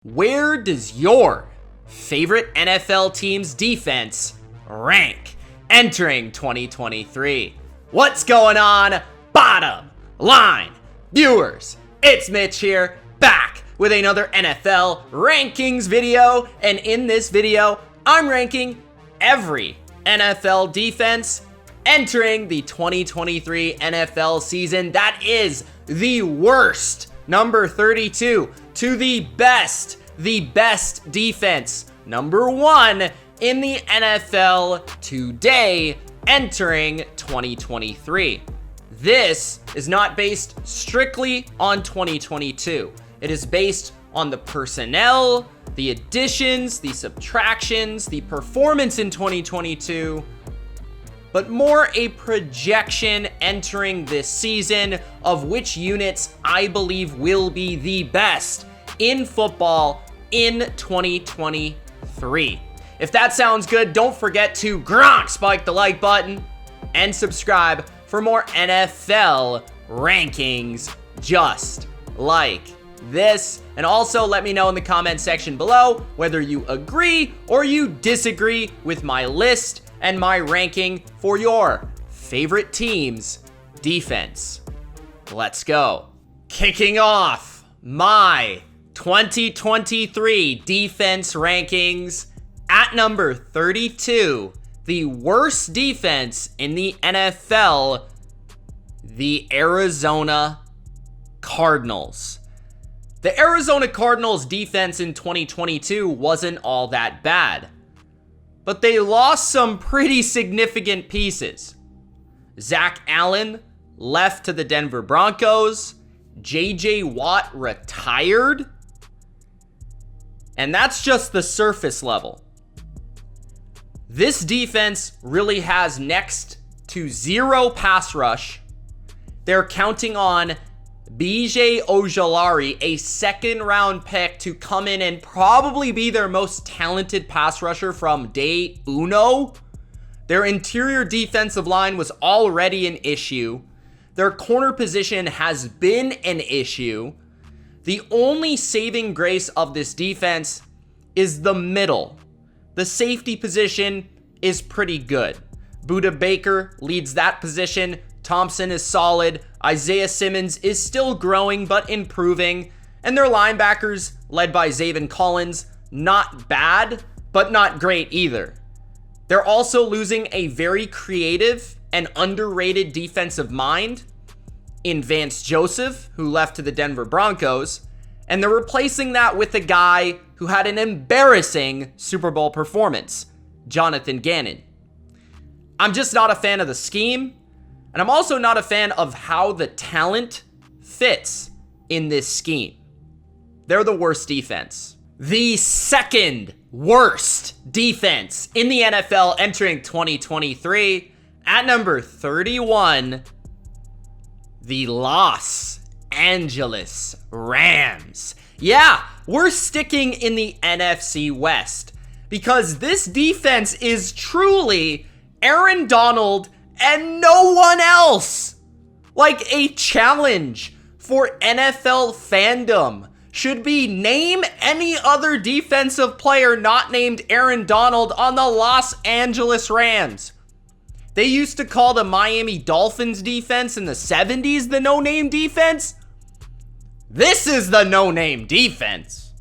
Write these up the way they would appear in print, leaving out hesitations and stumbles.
Where does your favorite NFL team's defense rank entering 2023? What's going on, bottom line viewers? It's Mitch here, back with another NFL rankings video. And in this video, I'm ranking every NFL defense entering the 2023 NFL season. That is the worst, number 32, to the best defense, number 1 in the NFL today, entering 2023. This is not based strictly on 2022. It is based on the personnel, the additions, the subtractions, the performance in 2022, but more a projection entering this season of which units I believe will be the best in football in 2023. If that sounds good, don't forget to spike the like button and subscribe for more NFL rankings just like this. And also let me know in the comment section below whether you agree or you disagree with my list and my ranking for your favorite team's defense. Let's go. Kicking off my 2023 defense rankings at number 32, the worst defense in the NFL, the Arizona Cardinals. The Arizona Cardinals defense in 2022 wasn't all that bad, but they lost some pretty significant pieces. Zach Allen left to the Denver Broncos. JJ Watt retired. And that's just the surface level. This defense really has next to zero pass rush. They're counting on BJ Ojulari, a second-round pick, to come in and probably be their most talented pass rusher from day uno. Their interior defensive line was already an issue. Their corner position has been an issue. The only saving grace of this defense is the middle. The safety position is pretty good. Budda Baker leads that position. Thompson is solid. Isaiah Simmons is still growing but improving. And their linebackers, led by Zaven Collins, not bad, but not great either. They're also losing a very creative and underrated defensive mind in Vance Joseph, who left to the Denver Broncos. And they're replacing that with a guy who had an embarrassing Super Bowl performance, Jonathan Gannon. I'm just not a fan of the scheme. And I'm also not a fan of how the talent fits in this scheme. They're the worst defense. The second worst defense in the NFL entering 2023, at number 31, the Los Angeles Rams. Yeah, we're sticking in the NFC West because this defense is truly Aaron Donald and no one else. Like, a challenge for NFL fandom should be name any other defensive player not named Aaron Donald on the Los Angeles Rams. They used to call the Miami Dolphins defense in the 70s the no-name defense. This is the no-name defense.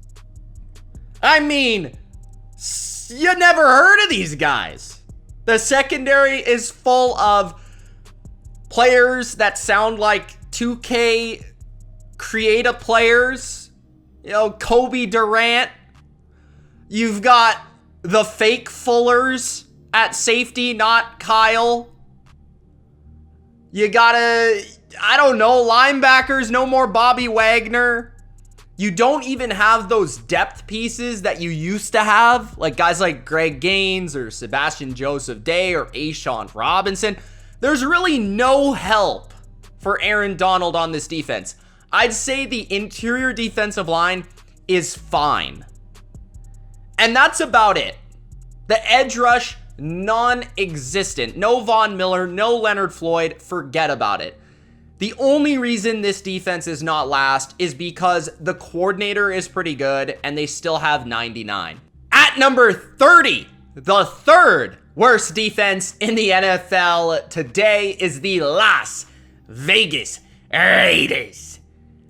I mean, you never heard of these guys. The secondary is full of players that sound like 2K creative players. You know, Kobe Durant. You've got the fake Fullers at safety, not Kyle. You gotta, I don't know, linebackers, no more Bobby Wagner. You don't even have those depth pieces that you used to have, like guys like Greg Gaines or Sebastian Joseph Day or A'Shawn Robinson. There's really no help for Aaron Donald on this defense. I'd say the interior defensive line is fine. And that's about it. The edge rush, non-existent. No Von Miller, no Leonard Floyd, forget about it. The only reason this defense is not last is because the coordinator is pretty good and they still have 99. At number 30, the third worst defense in the NFL today is the Las Vegas Raiders.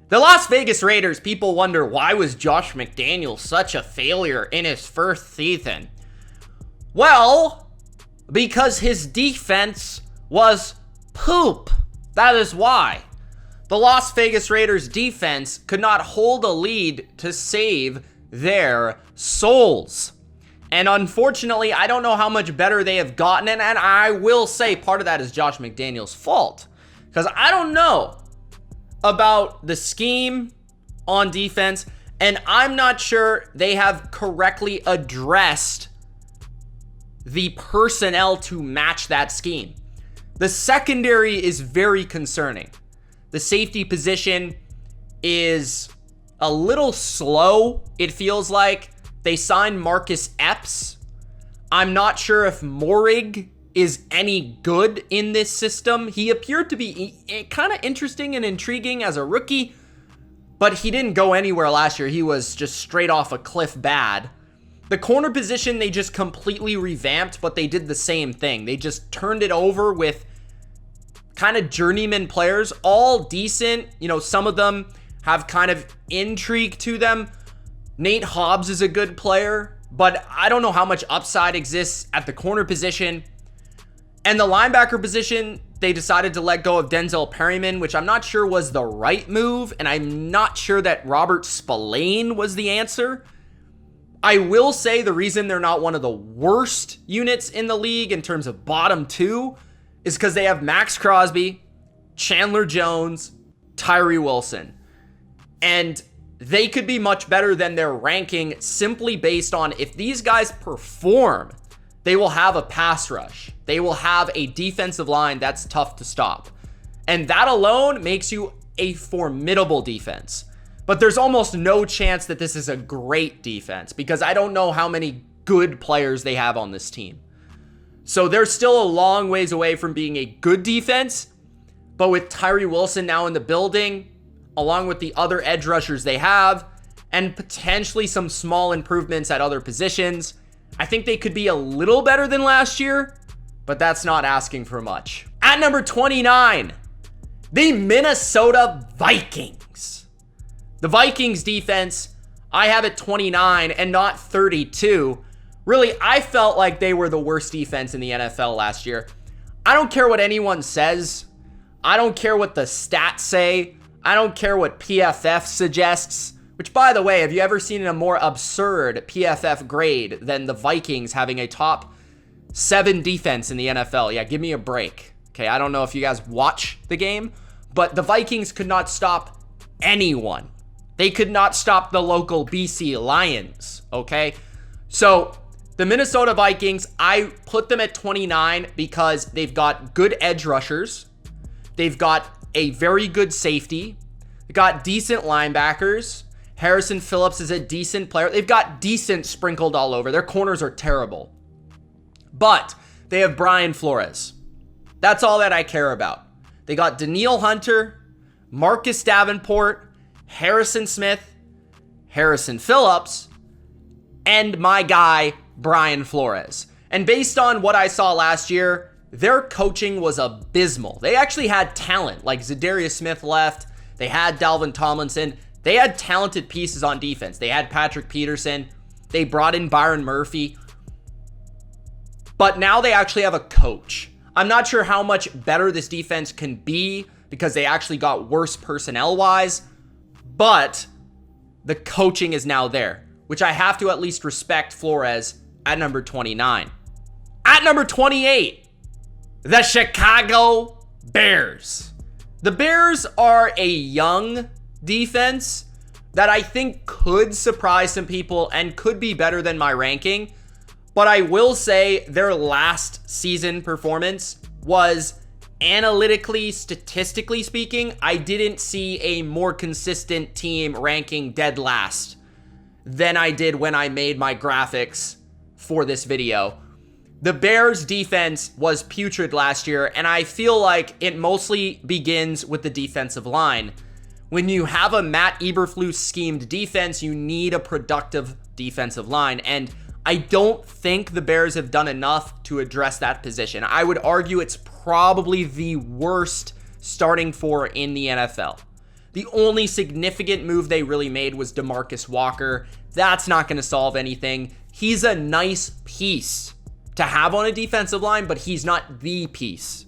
The Las Vegas Raiders, people wonder, why was Josh McDaniels such a failure in his first season? Well, because his defense was poop. That is why. The Las Vegas Raiders defense could not hold a lead to save their souls. And unfortunately, I don't know how much better they have gotten, and I will say part of that is Josh McDaniels' fault. Because I don't know about the scheme on defense, and I'm not sure they have correctly addressed the personnel to match that scheme. The secondary is very concerning. The safety position is a little slow, it feels like. They signed Marcus Epps. I'm not sure if Morig is any good in this system. He appeared to be kind of interesting and intriguing as a rookie, but he didn't go anywhere last year. He was just straight off a cliff bad. The corner position, they just completely revamped, but they did the same thing. They just turned it over with kind of journeyman players, all decent. You know, some of them have kind of intrigue to them. Nate Hobbs is a good player, but I don't know how much upside exists at the corner position. And the linebacker position, they decided to let go of Denzel Perryman, which I'm not sure was the right move, and I'm not sure that Robert Spillane was the answer. I will say the reason they're not one of the worst units in the league in terms of bottom two is because they have Max Crosby, Chandler Jones, Tyree Wilson. And they could be much better than their ranking simply based on if these guys perform, they will have a pass rush. They will have a defensive line that's tough to stop. And that alone makes you a formidable defense. But there's almost no chance that this is a great defense because I don't know how many good players they have on this team. So they're still a long ways away from being a good defense. But with Tyree Wilson now in the building, along with the other edge rushers they have, and potentially some small improvements at other positions, I think they could be a little better than last year, but that's not asking for much. At number 29, the Minnesota Vikings. The Vikings defense, I have at 29 and not 32. Really, I felt like they were the worst defense in the NFL last year. I don't care what anyone says. I don't care what the stats say. I don't care what PFF suggests, which, by the way, have you ever seen a more absurd PFF grade than the Vikings having a top 7 defense in the NFL? Yeah, give me a break. Okay, I don't know if you guys watch the game, but the Vikings could not stop anyone. They could not stop the local BC Lions, okay? So the Minnesota Vikings, I put them at 29 because they've got good edge rushers. They've got a very good safety. They've got decent linebackers. Harrison Phillips is a decent player. They've got decent sprinkled all over. Their corners are terrible. But they have Brian Flores. That's all that I care about. They got Danielle Hunter, Marcus Davenport, Harrison Smith, Harrison Phillips, and my guy, Brian Flores. And based on what I saw last year, their coaching was abysmal. They actually had talent, like Zadarius Smith left. They had Dalvin Tomlinson. They had talented pieces on defense. They had Patrick Peterson. They brought in Byron Murphy. But now they actually have a coach. I'm not sure how much better this defense can be because they actually got worse personnel-wise. But the coaching is now there, which I have to at least respect Flores at number 29. At number 28, the Chicago Bears. The Bears are a young defense that I think could surprise some people and could be better than my ranking. But I will say their last season performance was analytically, statistically speaking, I didn't see a more consistent team ranking dead last than I did when I made my graphics for this video. The Bears defense was putrid last year, and I feel like it mostly begins with the defensive line. When you have a Matt Eberflus schemed defense, you need a productive defensive line, and I don't think the Bears have done enough to address that position. I would argue it's probably the worst starting four in the NFL. The only significant move they really made was DeMarcus Walker. That's not going to solve anything. He's a nice piece to have on a defensive line, but he's not the piece.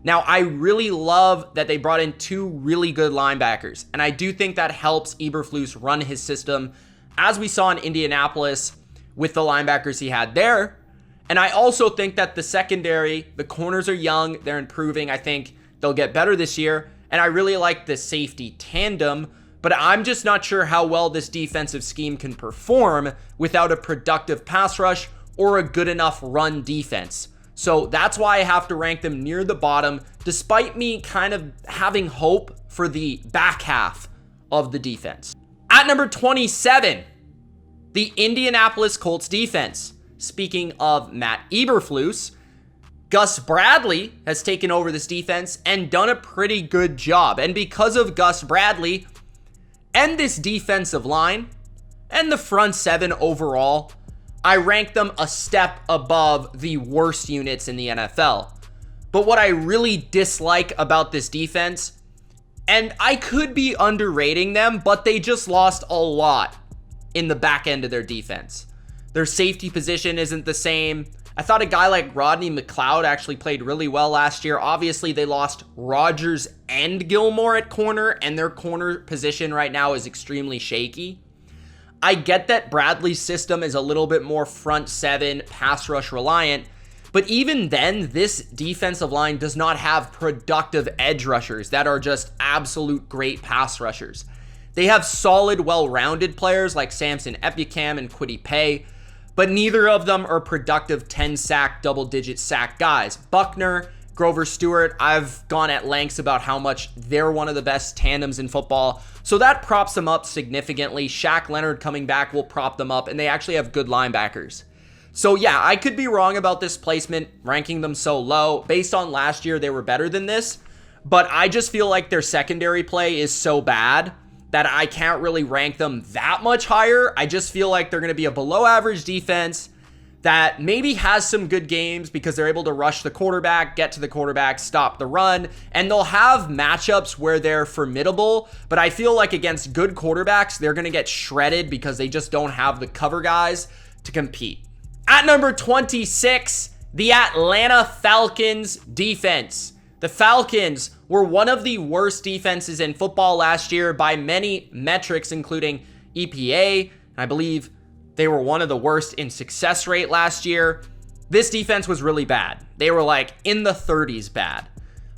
Now, I really love that they brought in two really good linebackers, and I do think that helps Eberflus run his system, as we saw in Indianapolis with the linebackers he had there. And I also think that the secondary, the corners are young, they're improving. I think they'll get better this year, and I really like the safety tandem, but I'm just not sure how well this defensive scheme can perform without a productive pass rush or a good enough run defense. So that's why I have to rank them near the bottom, despite me kind of having hope for the back half of the defense. At number 27, the Indianapolis Colts defense. Speaking of Matt Eberflus, Gus Bradley has taken over this defense and done a pretty good job. And because of Gus Bradley and this defensive line and the front seven overall, I rank them a step above the worst units in the NFL. But what I really dislike about this defense, and I could be underrating them, but they just lost a lot in the back end of their defense. Their safety position isn't the same. I thought a guy like Rodney McLeod actually played really well last year. Obviously, they lost Rodgers and Gilmore at corner, and their corner position right now is extremely shaky. I get that Bradley's system is a little bit more front seven, pass rush reliant, but even then, this defensive line does not have productive edge rushers that are just absolute great pass rushers. They have solid, well-rounded players like Samson Ebukam and Kwity Paye, but neither of them are productive 10-sack, double-digit sack guys. Buckner, Grover Stewart, I've gone at lengths about how much they're one of the best tandems in football, so that props them up significantly. Shaq Leonard coming back will prop them up, and they actually have good linebackers. So yeah, I could be wrong about this placement, ranking them so low. Based on last year, they were better than this, but I just feel like their secondary play is so bad that I can't really rank them that much higher. I just feel like they're going to be a below average defense that maybe has some good games because they're able to rush the quarterback, get to the quarterback, stop the run, and they'll have matchups where they're formidable, but I feel like against good quarterbacks, they're going to get shredded because they just don't have the cover guys to compete. At number 26, the Atlanta Falcons defense. The Falcons were one of the worst defenses in football last year by many metrics, including EPA, and I believe they were one of the worst in success rate last year. This defense was really bad. They were like in the 30s bad.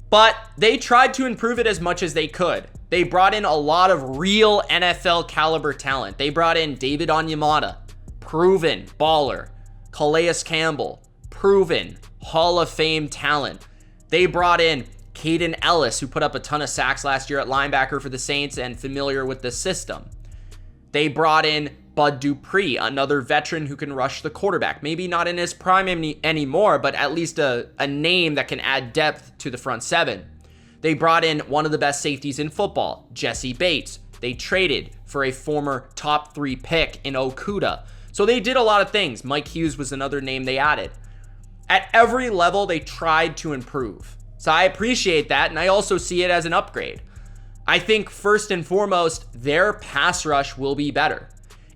But they tried to improve it as much as they could. They brought in a lot of real NFL caliber talent. They brought in David Onyemata, proven baller. Calais Campbell, proven Hall of Fame talent. They brought in Caden Ellis, who put up a ton of sacks last year at linebacker for the Saints and familiar with the system. They brought in Bud Dupree, another veteran who can rush the quarterback. Maybe not in his prime anymore, but at least a name that can add depth to the front seven. They brought in one of the best safeties in football, Jesse Bates. They traded for a former top 3 pick in Okudah. So they did a lot of things. Mike Hughes was another name they added. At every level, they tried to improve. So I appreciate that, and I also see it as an upgrade. I think first and foremost, their pass rush will be better.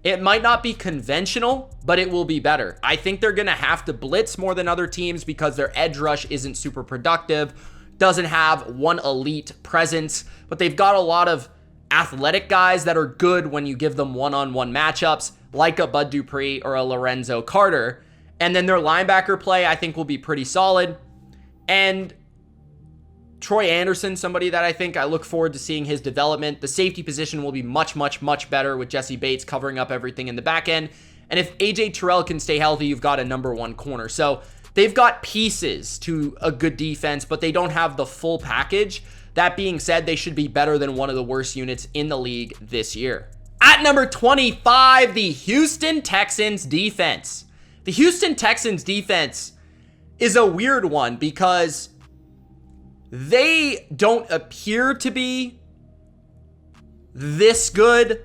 It might not be conventional, but it will be better. I think they're going to have to blitz more than other teams because their edge rush isn't super productive, doesn't have one elite presence, but they've got a lot of athletic guys that are good when you give them one-on-one matchups, like a Bud Dupree or a Lorenzo Carter. And then their linebacker play, I think, will be pretty solid. And Troy Anderson, somebody that I think I look forward to seeing his development. The safety position will be much, much, much better with Jesse Bates covering up everything in the back end. And if AJ Terrell can stay healthy, you've got a number 1 corner. So they've got pieces to a good defense, but they don't have the full package. That being said, they should be better than one of the worst units in the league this year. At number 25, the Houston Texans defense. The Houston Texans defense is a weird one because they don't appear to be this good.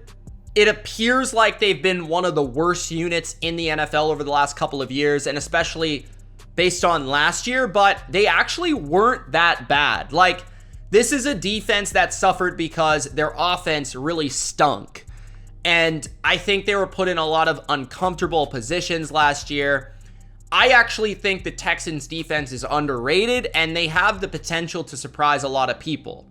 It appears like they've been one of the worst units in the NFL over the last couple of years, and especially based on last year, but they actually weren't that bad. Like, this is a defense that suffered because their offense really stunk. And I think they were put in a lot of uncomfortable positions last year. I actually think the Texans defense is underrated, and they have the potential to surprise a lot of people.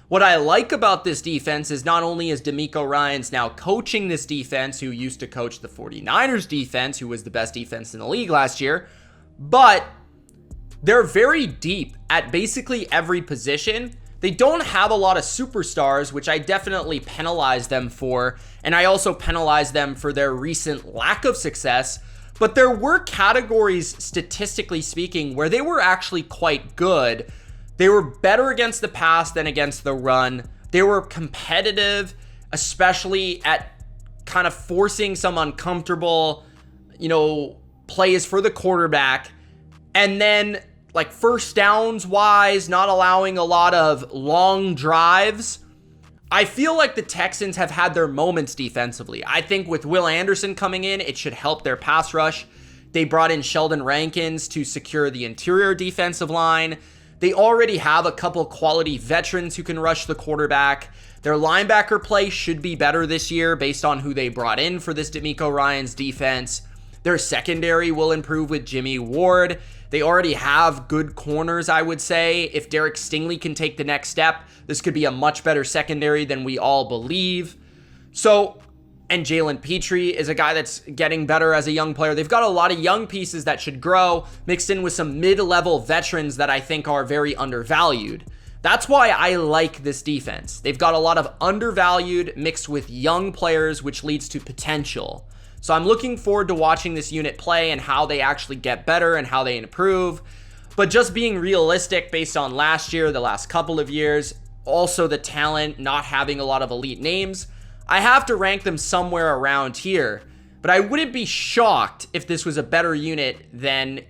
What I like about this defense is not only is DeMeco Ryans now coaching this defense, who used to coach the 49ers defense, who was the best defense in the league last year, but they're very deep at basically every position. They don't have a lot of superstars, which I definitely penalize them for, and I also penalize them for their recent lack of success. But there were categories, statistically speaking, where they were actually quite good. They were better against the pass than against the run. They were competitive, especially at kind of forcing some uncomfortable, plays for the quarterback. And then, like, first downs wise, not allowing a lot of long drives. I feel like the Texans have had their moments defensively. I think with Will Anderson coming in, it should help their pass rush. They brought in Sheldon Rankins to secure the interior defensive line. They already have a couple quality veterans who can rush the quarterback. Their linebacker play should be better this year based on who they brought in for this DeMeco Ryans defense. Their secondary will improve with Jimmy Ward. They already have good corners, I would say. If Derek Stingley can take the next step, this could be a much better secondary than we all believe. And Jalen Petrie is a guy that's getting better as a young player. They've got a lot of young pieces that should grow, mixed in with some mid-level veterans that I think are very undervalued. That's why I like this defense. They've got a lot of undervalued mixed with young players, which leads to potential. So I'm looking forward to watching this unit play and how they actually get better and how they improve. But just being realistic based on last year, the last couple of years, also the talent, not having a lot of elite names, I have to rank them somewhere around here. But I wouldn't be shocked if this was a better unit than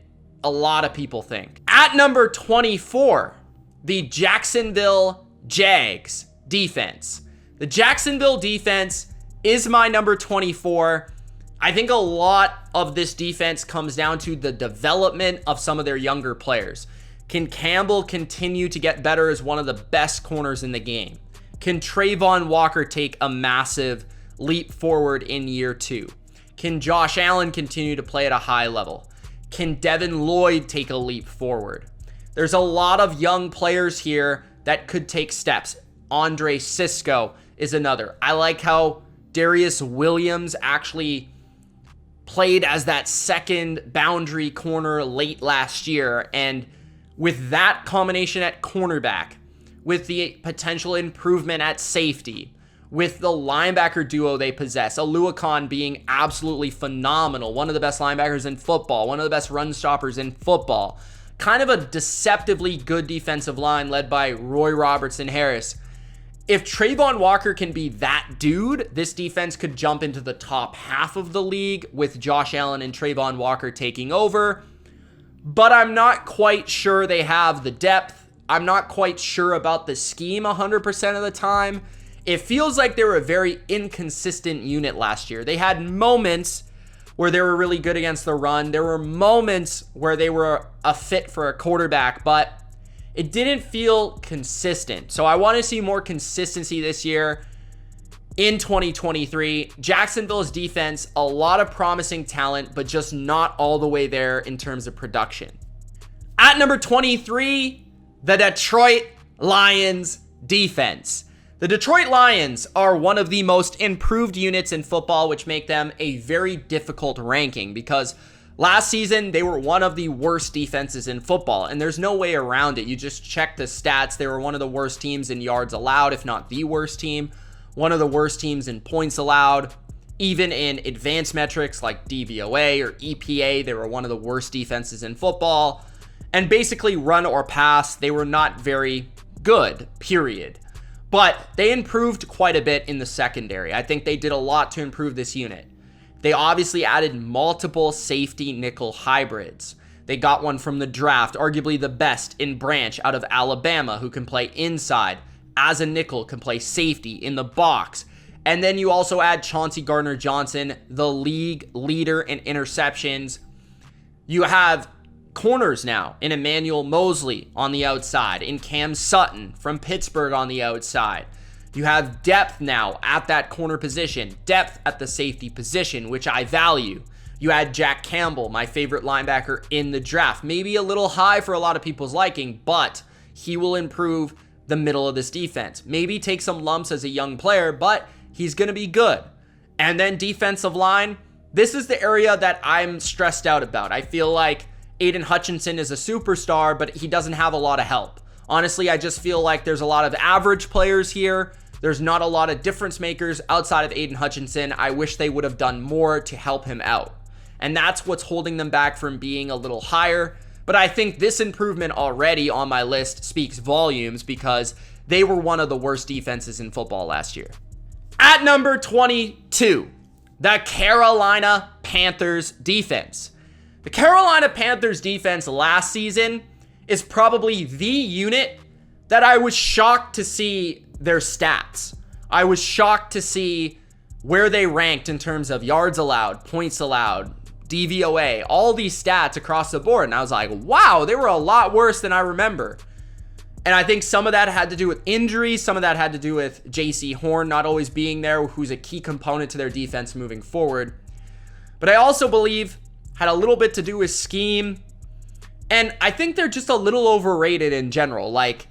a lot of people think. At number 24, the Jacksonville Jags defense. The Jacksonville defense is my number 24. I think a lot of this defense comes down to the development of some of their younger players. Can Campbell continue to get better as one of the best corners in the game? Can Trayvon Walker take a massive leap forward in year 2? Can Josh Allen continue to play at a high level? Can Devin Lloyd take a leap forward? There's a lot of young players here that could take steps. Andre Sisco is another. I like how Darius Williams actually played as that second boundary corner late last year. And with that combination at cornerback, with the potential improvement at safety, with the linebacker duo they possess, Oluokun being absolutely phenomenal, one of the best linebackers in football, one of the best run stoppers in football, kind of a deceptively good defensive line led by Roy Robertson Harris. If Trayvon Walker can be that dude, this defense could jump into the top half of the league with Josh Allen and Trayvon Walker taking over. But I'm not quite sure they have the depth. I'm not quite sure about the scheme 100% of the time. It feels like they were a very inconsistent unit last year. They had moments where they were really good against the run. There were moments where they were a fit for a quarterback, but it didn't feel consistent. So I want to see more consistency this year in 2023. Jacksonville's defense, a lot of promising talent, but just not all the way there in terms of production. At number 23, the Detroit Lions defense. The Detroit Lions are one of the most improved units in football, which make them a very difficult ranking because last season they were one of the worst defenses in football, and there's no way around it. You just check the stats. They were one of the worst teams in yards allowed, if not the worst team. One of the worst teams in points allowed. Even in advanced metrics like DVOA or EPA, they were one of the worst defenses in football. And basically run or pass, they were not very good, period. But they improved quite a bit in the secondary. I think they did a lot to improve this unit. They obviously added multiple safety nickel hybrids. They got one from the draft, arguably the best in Branch out of Alabama, who can play inside as a nickel, can play safety in the box. And then you also add Chauncey Gardner-Johnson, the league leader in interceptions. You have corners now in Emmanuel Mosley on the outside, in Cam Sutton from Pittsburgh on the outside. You have depth now at that corner position, depth at the safety position, which I value. You add Jack Campbell, my favorite linebacker in the draft. Maybe a little high for a lot of people's liking, but he will improve the middle of this defense. Maybe take some lumps as a young player, but he's going to be good. And then defensive line, this is the area that I'm stressed out about. I feel like Aiden Hutchinson is a superstar, but he doesn't have a lot of help. Honestly, I just feel like there's a lot of average players here. There's not a lot of difference makers outside of Aiden Hutchinson. I wish they would have done more to help him out. And that's what's holding them back from being a little higher. But I think this improvement already on my list speaks volumes because they were one of the worst defenses in football last year. At number 22, the Carolina Panthers defense. The Carolina Panthers defense last season is probably the unit that I was shocked to see their stats. I was shocked to see where they ranked in terms of yards allowed, points allowed, DVOA, all these stats across the board. And I was like, wow, they were a lot worse than I remember. And I think some of that had to do with injuries. Some of that had to do with J.C. Horn not always being there, who's a key component to their defense moving forward. But I also believe had a little bit to do with scheme. And I think they're just a little overrated in general. Like,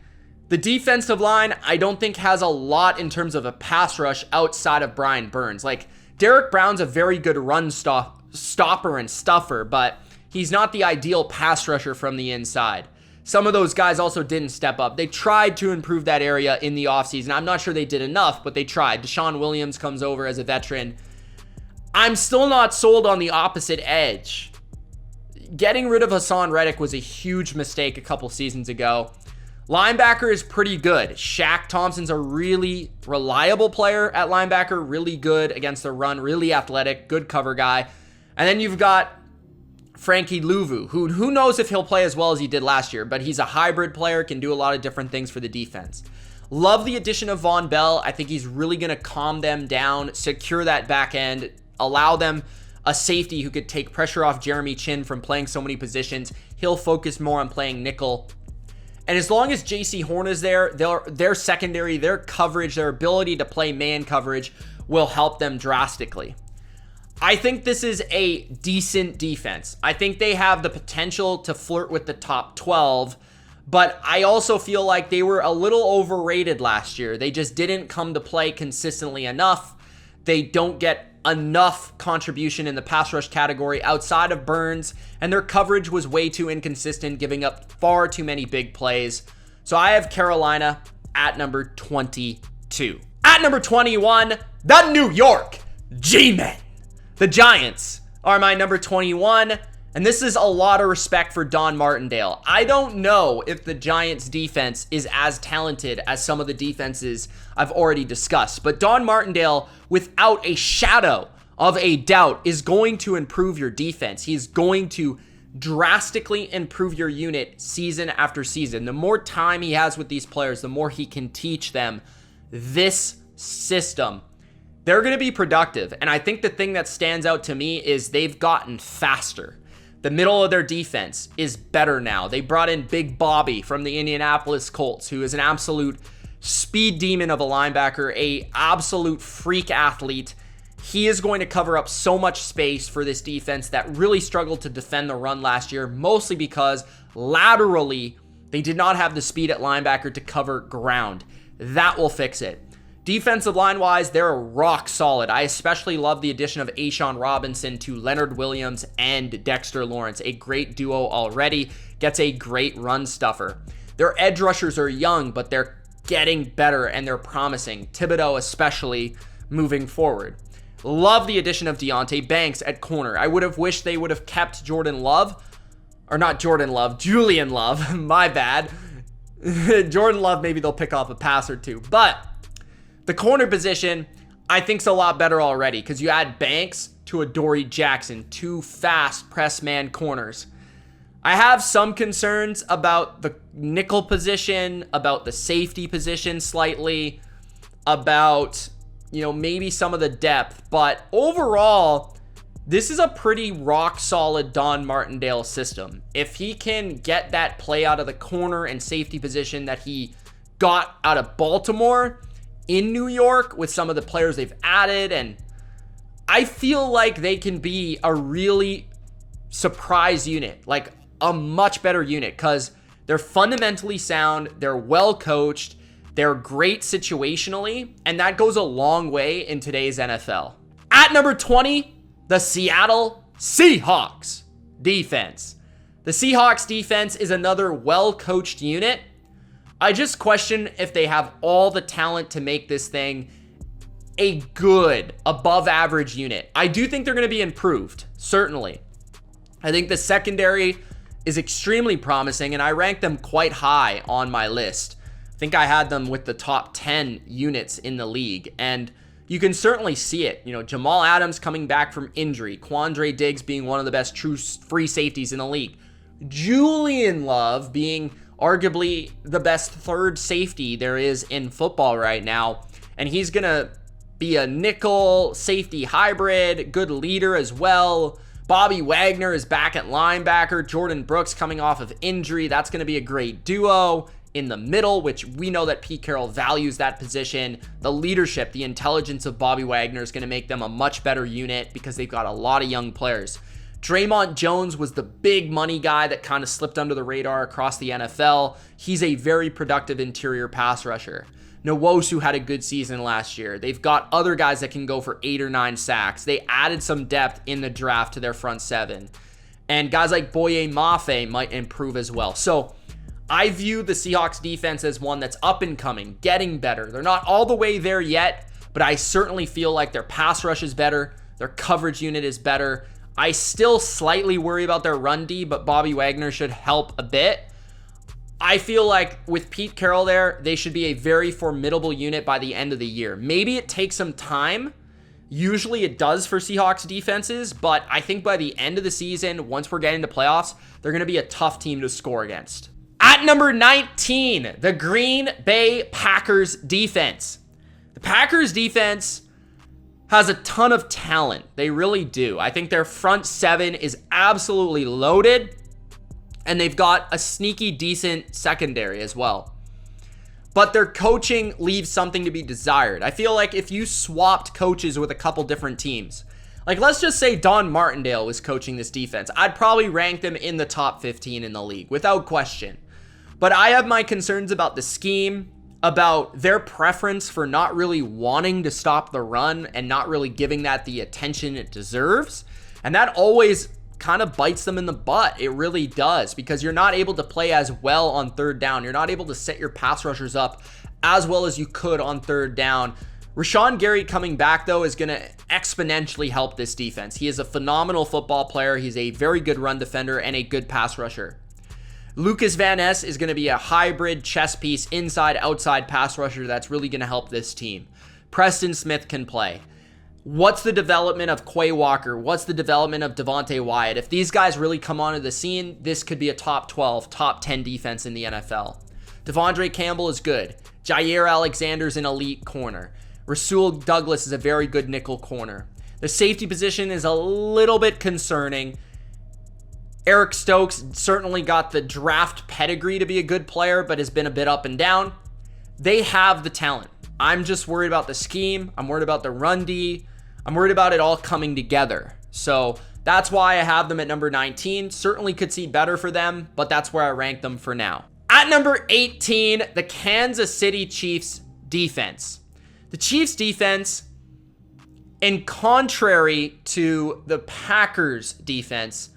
the defensive line, I don't think has a lot in terms of a pass rush outside of Brian Burns. Like, Derek Brown's a very good run stopper and stuffer, but he's not the ideal pass rusher from the inside. Some of those guys also didn't step up. They tried to improve that area in the offseason. I'm not sure they did enough, but they tried. Deshaun Williams comes over as a veteran. I'm still not sold on the opposite edge. Getting rid of Hassan Reddick was a huge mistake a couple seasons ago. Linebacker is pretty good. Shaq Thompson's a really reliable player at linebacker, really good against the run, really athletic, good cover guy. And then you've got Frankie Louvu, who knows if he'll play as well as he did last year, but he's a hybrid player, can do a lot of different things for the defense. Love the addition of Von Bell. I think he's really going to calm them down, secure that back end, allow them a safety who could take pressure off Jeremy Chin from playing so many positions. He'll focus more on playing nickel. And as long as J.C. Horn is there, their secondary, their coverage, their ability to play man coverage will help them drastically. I think this is a decent defense. I think they have the potential to flirt with the top 12, but I also feel like they were a little overrated last year. They just didn't come to play consistently enough. They don't get enough contribution in the pass rush category outside of Burns, and their coverage was way too inconsistent, giving up far too many big plays. So I have Carolina at number 22. At number 21, the New York G-Men. The Giants are my number 21, and this is a lot of respect for Don Martindale. I don't know if the Giants defense is as talented as some of the defenses I've already discussed, but Don Martindale, without a shadow of a doubt, is going to improve your defense. He's going to drastically improve your unit season after season. The more time he has with these players, the more he can teach them this system. They're going to be productive, and I think the thing that stands out to me is they've gotten faster. The middle of their defense is better now. They brought in Big Bobby from the Indianapolis Colts, who is an absolute speed demon of a linebacker, a absolute freak athlete. He is going to cover up so much space for this defense that really struggled to defend the run last year, mostly because laterally, they did not have the speed at linebacker to cover ground. That will fix it. Defensive line-wise, they're rock solid. I especially love the addition of A'Shawn Robinson to Leonard Williams and Dexter Lawrence. A great duo already. Gets a great run stuffer. Their edge rushers are young, but they're getting better and they're promising. Thibodeau especially moving forward. Love the addition of Deonte Banks at corner. I would have wished they would have kept Julian Love. My bad. Jordan Love, maybe they'll pick off a pass or two. But the corner position, I think, is a lot better already because you add Banks to Adoree Jackson, two fast press man corners. I have some concerns about the nickel position, about the safety position slightly, about, maybe some of the depth. But overall, this is a pretty rock solid Don Martindale system. If he can get that play out of the corner and safety position that he got out of Baltimore in New York with some of the players they've added, and I feel like they can be a really surprise unit, like a much better unit, because they're fundamentally sound, they're well coached, they're great situationally, and that goes a long way in today's NFL. At number 20, the Seattle Seahawks defense. The Seahawks defense is another well-coached unit. I just question if they have all the talent to make this thing a good, above-average unit. I do think they're going to be improved, certainly. I think the secondary is extremely promising, and I rank them quite high on my list. I think I had them with the top 10 units in the league, and you can certainly see it. Jamal Adams coming back from injury, Quandre Diggs being one of the best true free safeties in the league, Julian Love being arguably the best third safety there is in football right now, and he's going to be a nickel safety hybrid, good leader as well. Bobby Wagner is back at linebacker. Jordan Brooks coming off of injury. That's going to be a great duo in the middle, which we know that Pete Carroll values that position. The leadership, the intelligence of Bobby Wagner is going to make them a much better unit because they've got a lot of young players. Draymond Jones was the big money guy that kind of slipped under the radar across the NFL. He's a very productive interior pass rusher. Nwosu had a good season last year. They've got other guys that can go for 8 or 9 sacks. They added some depth in the draft to their front seven. And guys like Boye Mafe might improve as well. So I view the Seahawks defense as one that's up and coming, getting better. They're not all the way there yet, but I certainly feel like their pass rush is better. Their coverage unit is better. I still slightly worry about their run D, but Bobby Wagner should help a bit. I feel like with Pete Carroll there, they should be a very formidable unit by the end of the year. Maybe it takes some time. Usually it does for Seahawks defenses, but I think by the end of the season, once we're getting to playoffs, they're going to be a tough team to score against. At number 19, the Green Bay Packers defense. The Packers defense has a ton of talent. They really do. I think their front seven is absolutely loaded. And they've got a sneaky decent secondary as well. But their coaching leaves something to be desired. I feel like if you swapped coaches with a couple different teams, like let's just say Don Martindale was coaching this defense, I'd probably rank them in the top 15 in the league, without question. But I have my concerns about the scheme, about their preference for not really wanting to stop the run and not really giving that the attention it deserves. And that always kind of bites them in the butt. It really does, because you're not able to play as well on third down. You're not able to set your pass rushers up as well as you could on third down. Rashawn Gary coming back, though, is going to exponentially help this defense. He is a phenomenal football player. He's a very good run defender and a good pass rusher. Lucas Van Ness is going to be a hybrid chess piece, inside-outside pass rusher that's really going to help this team. Preston Smith can play. What's the development of Quay Walker? What's the development of Devontae Wyatt? If these guys really come onto the scene, this could be a top 12, top 10 defense in the NFL. Devondre Campbell is good. Jair Alexander's an elite corner. Rasul Douglas is a very good nickel corner. The safety position is a little bit concerning. Eric Stokes certainly got the draft pedigree to be a good player, but has been a bit up and down. They have the talent. I'm just worried about the scheme. I'm worried about the run D. I'm worried about it all coming together. So that's why I have them at number 19. Certainly could see better for them, but that's where I rank them for now. At number 18, the Kansas City Chiefs defense. The Chiefs defense, in contrary to the Packers defense,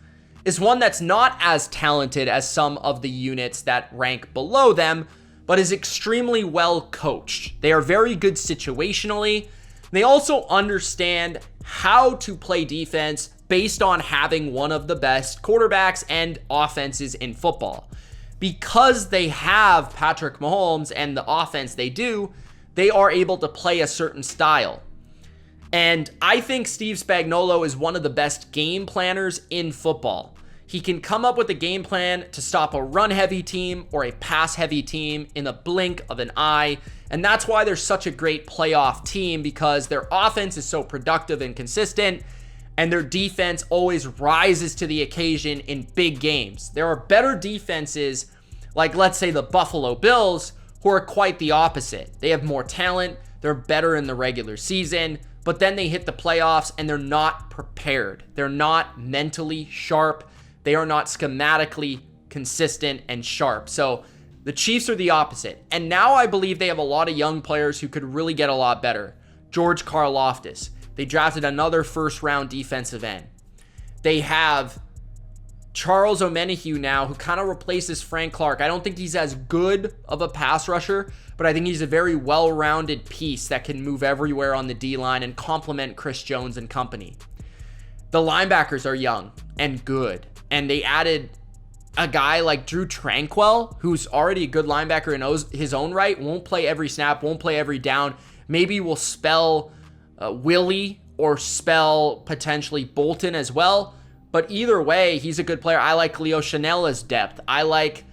is one that's not as talented as some of the units that rank below them, but is extremely well coached. They are very good situationally. They also understand how to play defense based on having one of the best quarterbacks and offenses in football. Because they have Patrick Mahomes and the offense they do, they are able to play a certain style. And I think Steve Spagnuolo is one of the best game planners in football. He can come up with a game plan to stop a run-heavy team or a pass-heavy team in the blink of an eye. And that's why they're such a great playoff team, because their offense is so productive and consistent, and their defense always rises to the occasion in big games. There are better defenses, like let's say the Buffalo Bills, who are quite the opposite. They have more talent, they're better in the regular season, but then they hit the playoffs and they're not prepared. They're not mentally sharp. They are not schematically consistent and sharp. So the Chiefs are the opposite. And now I believe they have a lot of young players who could really get a lot better. George Karlaftis. They drafted another first-round defensive end. They have Charles Omenihu now, who kind of replaces Frank Clark. I don't think he's as good of a pass rusher, but I think he's a very well-rounded piece that can move everywhere on the D-line and complement Chris Jones and company. The linebackers are young and good, and they added a guy like Drew Tranquil, who's already a good linebacker in his own right, won't play every snap, won't play every down, maybe will spell Willie or spell potentially Bolton as well. But either way, he's a good player. I like Leo Chanela's depth. I like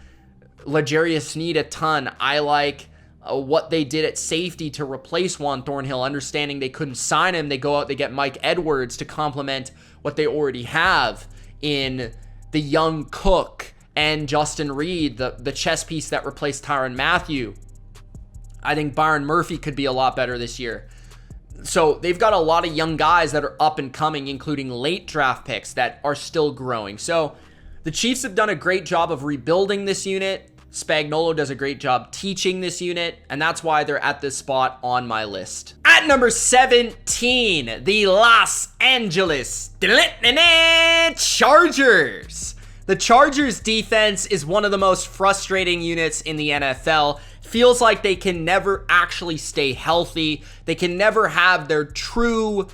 L'Jarius Sneed a ton. I like what they did at safety to replace Juan Thornhill, understanding they couldn't sign him. They go out, they get Mike Edwards to complement what they already have in the young Cook and Justin Reed, the chess piece that replaced Tyrann Mathieu. I think Byron Murphy could be a lot better this year. So they've got a lot of young guys that are up and coming, including late draft picks that are still growing. So the Chiefs have done a great job of rebuilding this unit. Spagnuolo does a great job teaching this unit, and that's why they're at this spot on my list. At number 17, the Los Angeles Chargers. The Chargers defense is one of the most frustrating units in the NFL. Feels like they can never actually stay healthy. They can never have their true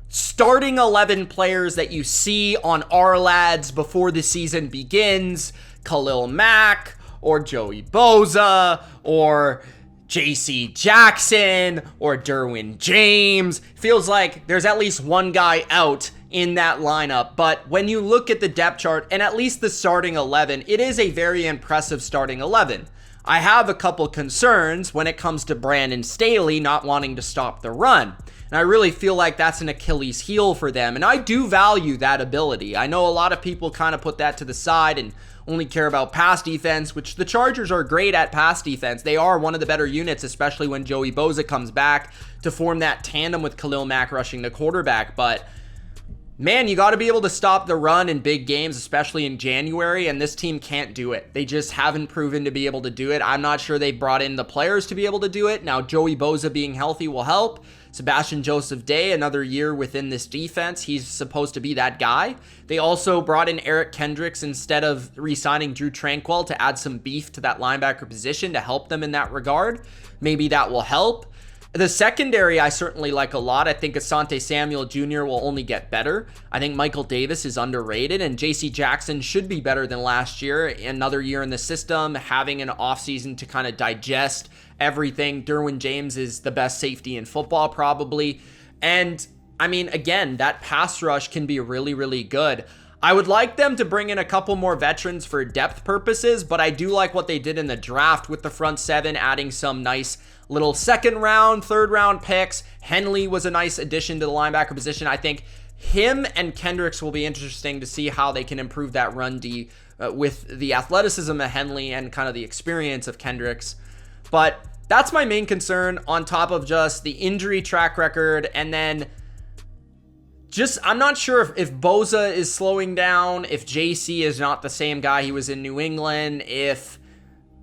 starting 11 players that you see on our lads before the season begins. Khalil Mack or Joey Bosa or J.C. Jackson or Derwin James. Feels like there's at least one guy out in that lineup. But when you look at the depth chart and at least the starting 11, it is a very impressive starting 11. I have a couple concerns when it comes to Brandon Staley not wanting to stop the run. And I really feel like that's an Achilles heel for them. And I do value that ability. I know a lot of people kind of put that to the side and only care about pass defense, which the Chargers are great at pass defense. They are one of the better units, especially when Joey Bosa comes back to form that tandem with Khalil Mack rushing the quarterback. But man, you got to be able to stop the run in big games, especially in January, and this team can't do it. They just haven't proven to be able to do it. I'm not sure they brought in the players to be able to do it. Now, Joey Bosa being healthy will help. Sebastian Joseph Day, another year within this defense. He's supposed to be that guy. They also brought in Eric Kendricks instead of re-signing Drew Tranquil to add some beef to that linebacker position to help them in that regard. Maybe that will help. The secondary I certainly like a lot. I think Asante Samuel Jr. will only get better. I think Michael Davis is underrated, and J.C. Jackson should be better than last year. Another year in the system, having an offseason to kind of digest everything. Derwin James is the best safety in football probably. And I mean, again, that pass rush can be really, really good. I would like them to bring in a couple more veterans for depth purposes, but I do like what they did in the draft with the front seven, adding some nice little second round, third round picks. Henley was a nice addition to the linebacker position. I think him and Kendricks will be interesting to see how they can improve that run D with the athleticism of Henley and kind of the experience of Kendricks. But that's my main concern on top of just the injury track record. And then I'm not sure if Bosa is slowing down, if JC is not the same guy he was in New England, if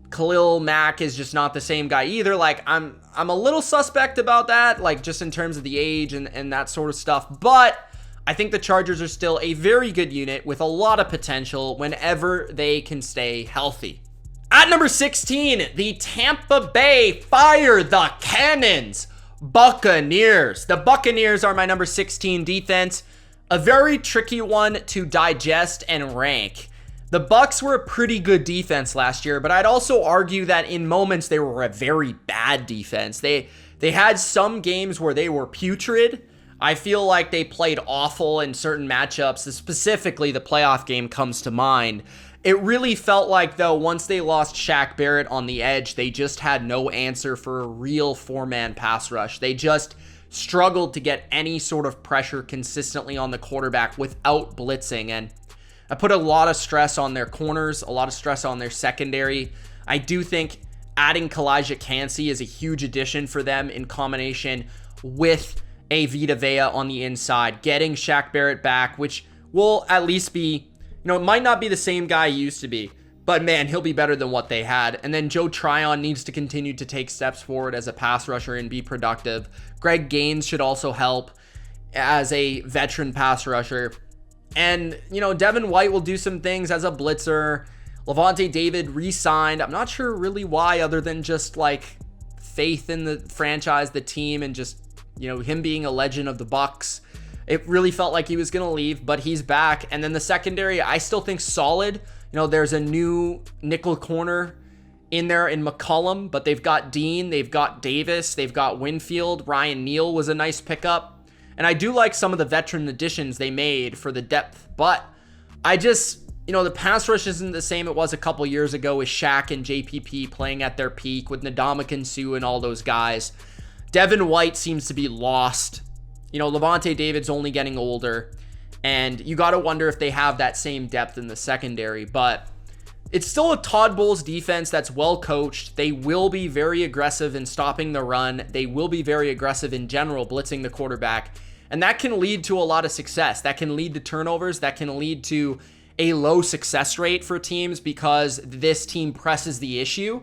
Khalil Mack is just not the same guy either. Like, I'm a little suspect about that, like just in terms of the age and that sort of stuff. But I think the Chargers are still a very good unit with a lot of potential whenever they can stay healthy. At number 16, the Tampa Bay Fire the Cannons Buccaneers. The Buccaneers are my number 16 defense. A very tricky one to digest and rank. The Bucs were a pretty good defense last year, but I'd also argue that in moments they were a very bad defense. They had some games where they were putrid. I feel like they played awful in certain matchups. Specifically, the playoff game comes to mind. It really felt like, though, once they lost Shaq Barrett on the edge, they just had no answer for a real four-man pass rush. They just struggled to get any sort of pressure consistently on the quarterback without blitzing. And I put a lot of stress on their corners, a lot of stress on their secondary. I do think adding Kalijah Cansey is a huge addition for them in combination with a Vita Vea on the inside, getting Shaq Barrett back, which will at least be, it might not be the same guy he used to be, but man, he'll be better than what they had. And then Joe Tryon needs to continue to take steps forward as a pass rusher and be productive. Greg Gaines should also help as a veteran pass rusher. And, Devin White will do some things as a blitzer. Levante David re-signed. I'm not sure really why, other than just like faith in the franchise, the team, and just, him being a legend of the Bucs. It really felt like he was going to leave, but he's back. And then the secondary, I still think solid. There's a new nickel corner in there in McCollum, but they've got Dean, they've got Davis, they've got Winfield. Ryan Neal was a nice pickup. And I do like some of the veteran additions they made for the depth, but I just, the pass rush isn't the same it was a couple years ago with Shaq and JPP playing at their peak, with Ndamukong Suh and all those guys. Devin White seems to be lost. Levante David's only getting older, and you got to wonder if they have that same depth in the secondary, but it's still a Todd Bowles defense that's well coached. They will be very aggressive in stopping the run. They will be very aggressive in general, blitzing the quarterback, and that can lead to a lot of success. That can lead to turnovers. That can lead to a low success rate for teams because this team presses the issue,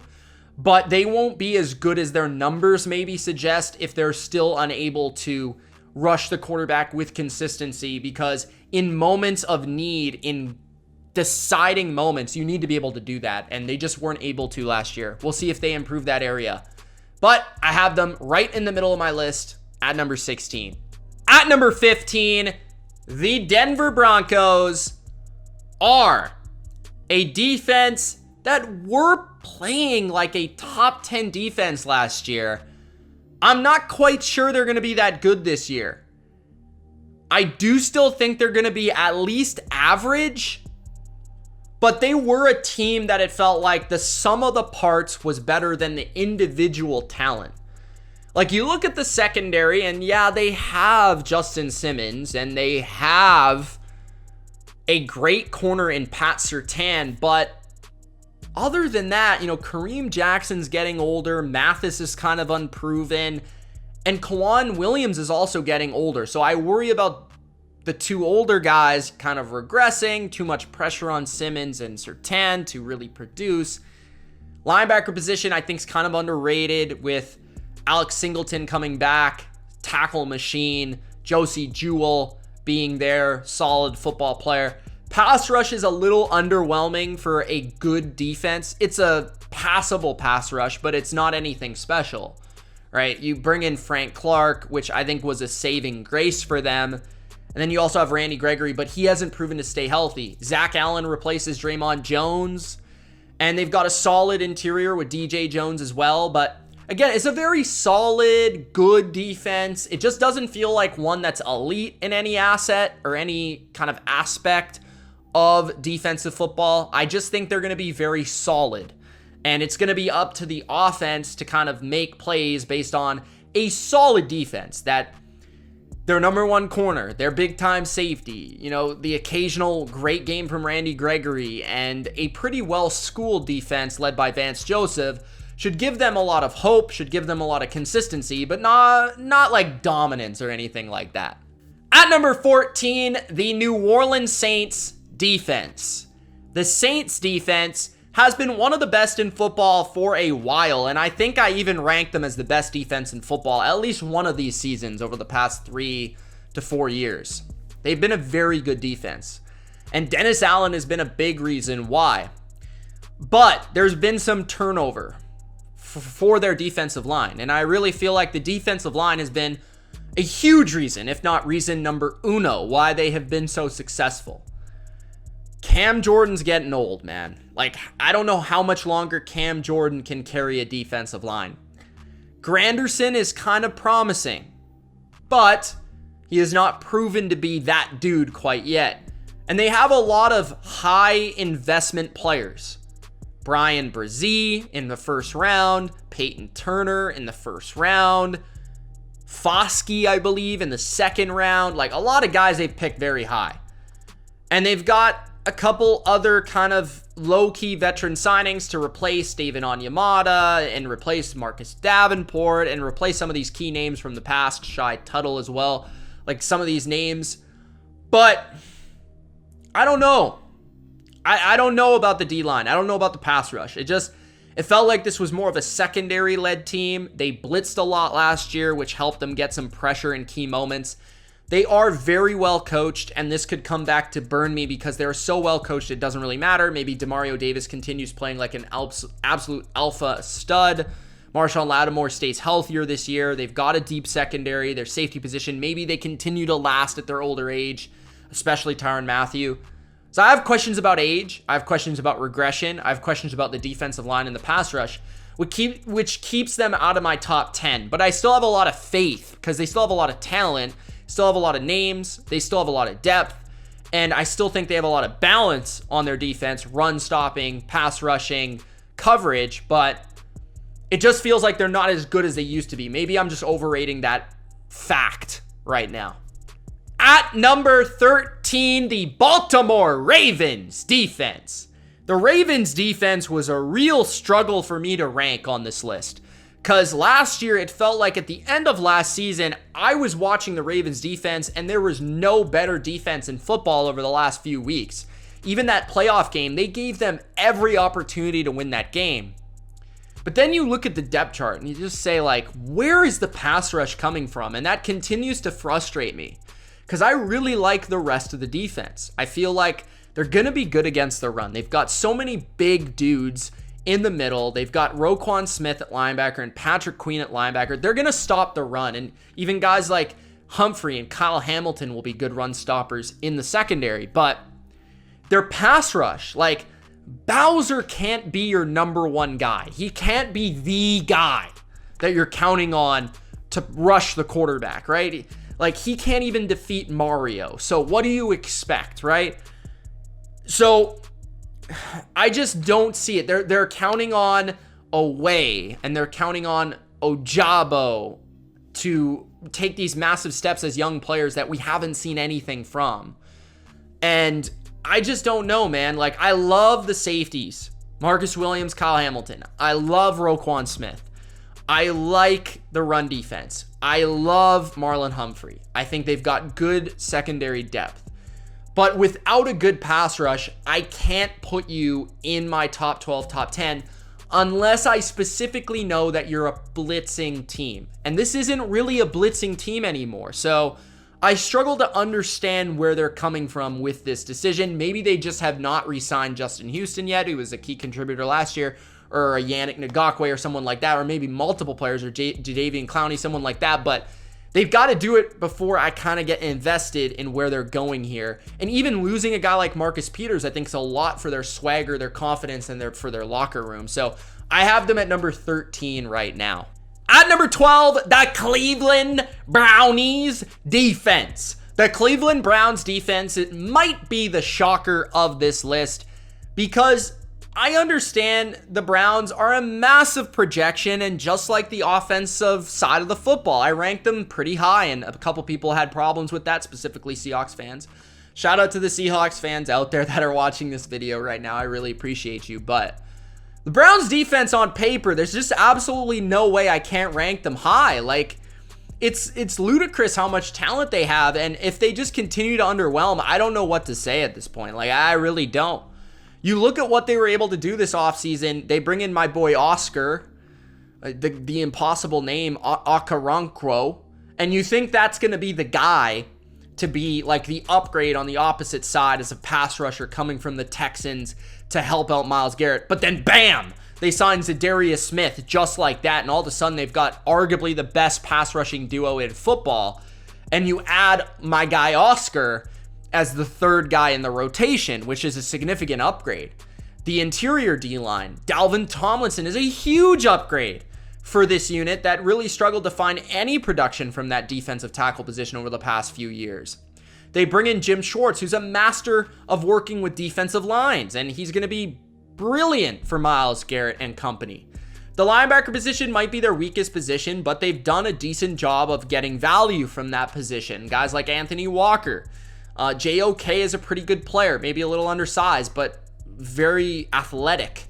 but they won't be as good as their numbers maybe suggest if they're still unable to rush the quarterback with consistency, because in moments of need, in deciding moments, you need to be able to do that, and they just weren't able to last year. We'll see if they improve that area. But I have them right in the middle of my list at number 16. At number 15, the Denver Broncos are a defense that were playing like a top 10 defense last year. I'm not quite sure they're going to be that good this year. I do still think they're going to be at least average, but they were a team that it felt like the sum of the parts was better than the individual talent. Like, you look at the secondary, and yeah, they have Justin Simmons, and they have a great corner in Pat Surtain, but other than that, Kareem Jackson's getting older, Mathis is kind of unproven, and Kwan Williams is also getting older. So I worry about the two older guys kind of regressing, too much pressure on Simmons and Surtain to really produce. Linebacker position, I think, is kind of underrated with Alex Singleton coming back, tackle machine, Josie Jewell being there, solid football player. Pass rush is a little underwhelming for a good defense. It's a passable pass rush, but it's not anything special, right? You bring in Frank Clark, which I think was a saving grace for them. And then you also have Randy Gregory, but he hasn't proven to stay healthy. Zach Allen replaces Draymond Jones, and they've got a solid interior with DJ Jones as well. But again, it's a very solid, good defense. It just doesn't feel like one that's elite in any asset or any kind of aspect of defensive football. I just think they're going to be very solid, and it's going to be up to the offense to kind of make plays based on a solid defense, that their number one corner, their big time safety, the occasional great game from Randy Gregory, and a pretty well schooled defense led by Vance Joseph should give them a lot of hope, should give them a lot of consistency, but not like dominance or anything like that. At number 14, the New Orleans Saints defense. The Saints defense has been one of the best in football for a while, and I think I even ranked them as the best defense in football at least one of these seasons over the past 3 to 4 years. They've been a very good defense, and Dennis Allen has been a big reason why. But there's been some turnover for their defensive line, and I really feel like the defensive line has been a huge reason, if not reason number uno, why they have been so successful. Cam Jordan's getting old, man. Like, I don't know how much longer Cam Jordan can carry a defensive line. Granderson is kind of promising, but He has not proven to be that dude quite yet. And they have a lot of high investment players. Brian Brzee in the first round, Peyton Turner in the first round, Foskey, I believe, in the second round. Like, a lot of guys they've picked very high. And they've got a couple other kind of low-key veteran signings to replace David Onyemata and replace Marcus Davenport and replace some of these key names from the past, Shai Tuttle as well, like some of these names. But I don't know. I don't know about the D-line. I don't know about the pass rush. It felt like this was more of a secondary-led team. They blitzed a lot last year, which helped them get some pressure in key moments. They are very well coached, and this could come back to burn me because they're so well coached it doesn't really matter. Maybe Demario Davis continues playing like an absolute alpha stud. Marshawn Lattimore stays healthier this year. They've got a deep secondary. Their safety position, maybe they continue to last at their older age, especially Tyrann Mathieu. So I have questions about age. I have questions about regression. I have questions about the defensive line and the pass rush, which keeps them out of my top 10. But I still have a lot of faith because they still have a lot of talent, still have a lot of names, they still have a lot of depth, and I still think they have a lot of balance on their defense, run stopping, pass rushing, coverage, but it just feels like they're not as good as they used to be. Maybe I'm just overrating that fact right now. At number 13, the Baltimore Ravens defense. The Ravens defense was a real struggle for me to rank on this list. Because last year, it felt like at the end of last season, I was watching the Ravens defense and there was no better defense in football over the last few weeks. Even that playoff game, they gave them every opportunity to win that game. But then you look at the depth chart and you just say, like, where is the pass rush coming from? And that continues to frustrate me. Because I really like the rest of the defense. I feel like they're going to be good against the run. They've got so many big dudes in the middle. They've got Roquan Smith at linebacker and Patrick Queen at linebacker. They're going to stop the run. And even guys like Humphrey and Kyle Hamilton will be good run stoppers in the secondary. But their pass rush, like, Bowser can't be your number one guy. He can't be the guy that you're counting on to rush the quarterback, right? Like, he can't even defeat Mario. So what do you expect, right? So I just don't see it. They're counting on Away and they're counting on Ojabo to take these massive steps as young players that we haven't seen anything from. And I just don't know, man. Like, I love the safeties. Marcus Williams, Kyle Hamilton. I love Roquan Smith. I like the run defense. I love Marlon Humphrey. I think they've got good secondary depth. But without a good pass rush, I can't put you in my top 12, top 10 unless I specifically know that you're a blitzing team. And this isn't really a blitzing team anymore. So I struggle to understand where they're coming from with this decision. Maybe they just have not re-signed Justin Houston yet, who was a key contributor last year, or a Yannick Ngakoue or someone like that, or maybe multiple players, or Jadeveon Clowney, someone like that. But they've got to do it before I kind of get invested in where they're going here. And even losing a guy like Marcus Peters, I think, is a lot for their swagger, their confidence, and for their locker room. So I have them at number 13 right now. At number 12, the Cleveland Brownies defense. The Cleveland Browns defense, it might be the shocker of this list because I understand the Browns are a massive projection, and just like the offensive side of the football, I ranked them pretty high, and a couple people had problems with that, specifically Seahawks fans. Shout out to the Seahawks fans out there that are watching this video right now. I really appreciate you, but the Browns defense on paper, there's just absolutely no way I can't rank them high. Like, it's ludicrous how much talent they have, and if they just continue to underwhelm, I don't know what to say at this point. Like, I really don't. You look at what they were able to do this offseason. They bring in my boy Oscar, the impossible name, Okoronkwo, and you think that's going to be the guy to be like the upgrade on the opposite side as a pass rusher coming from the Texans to help out Myles Garrett. But then, bam, they sign Zadarius Smith just like that, and all of a sudden they've got arguably the best pass rushing duo in football. And you add my guy Oscar as the third guy in the rotation, which is a significant upgrade. The interior D-line, Dalvin Tomlinson, is a huge upgrade for this unit that really struggled to find any production from that defensive tackle position over the past few years. They bring in Jim Schwartz, who's a master of working with defensive lines, and he's going to be brilliant for Myles Garrett and company. The linebacker position might be their weakest position, but they've done a decent job of getting value from that position. Guys like Anthony Walker. JOK is a pretty good player, maybe a little undersized, but very athletic.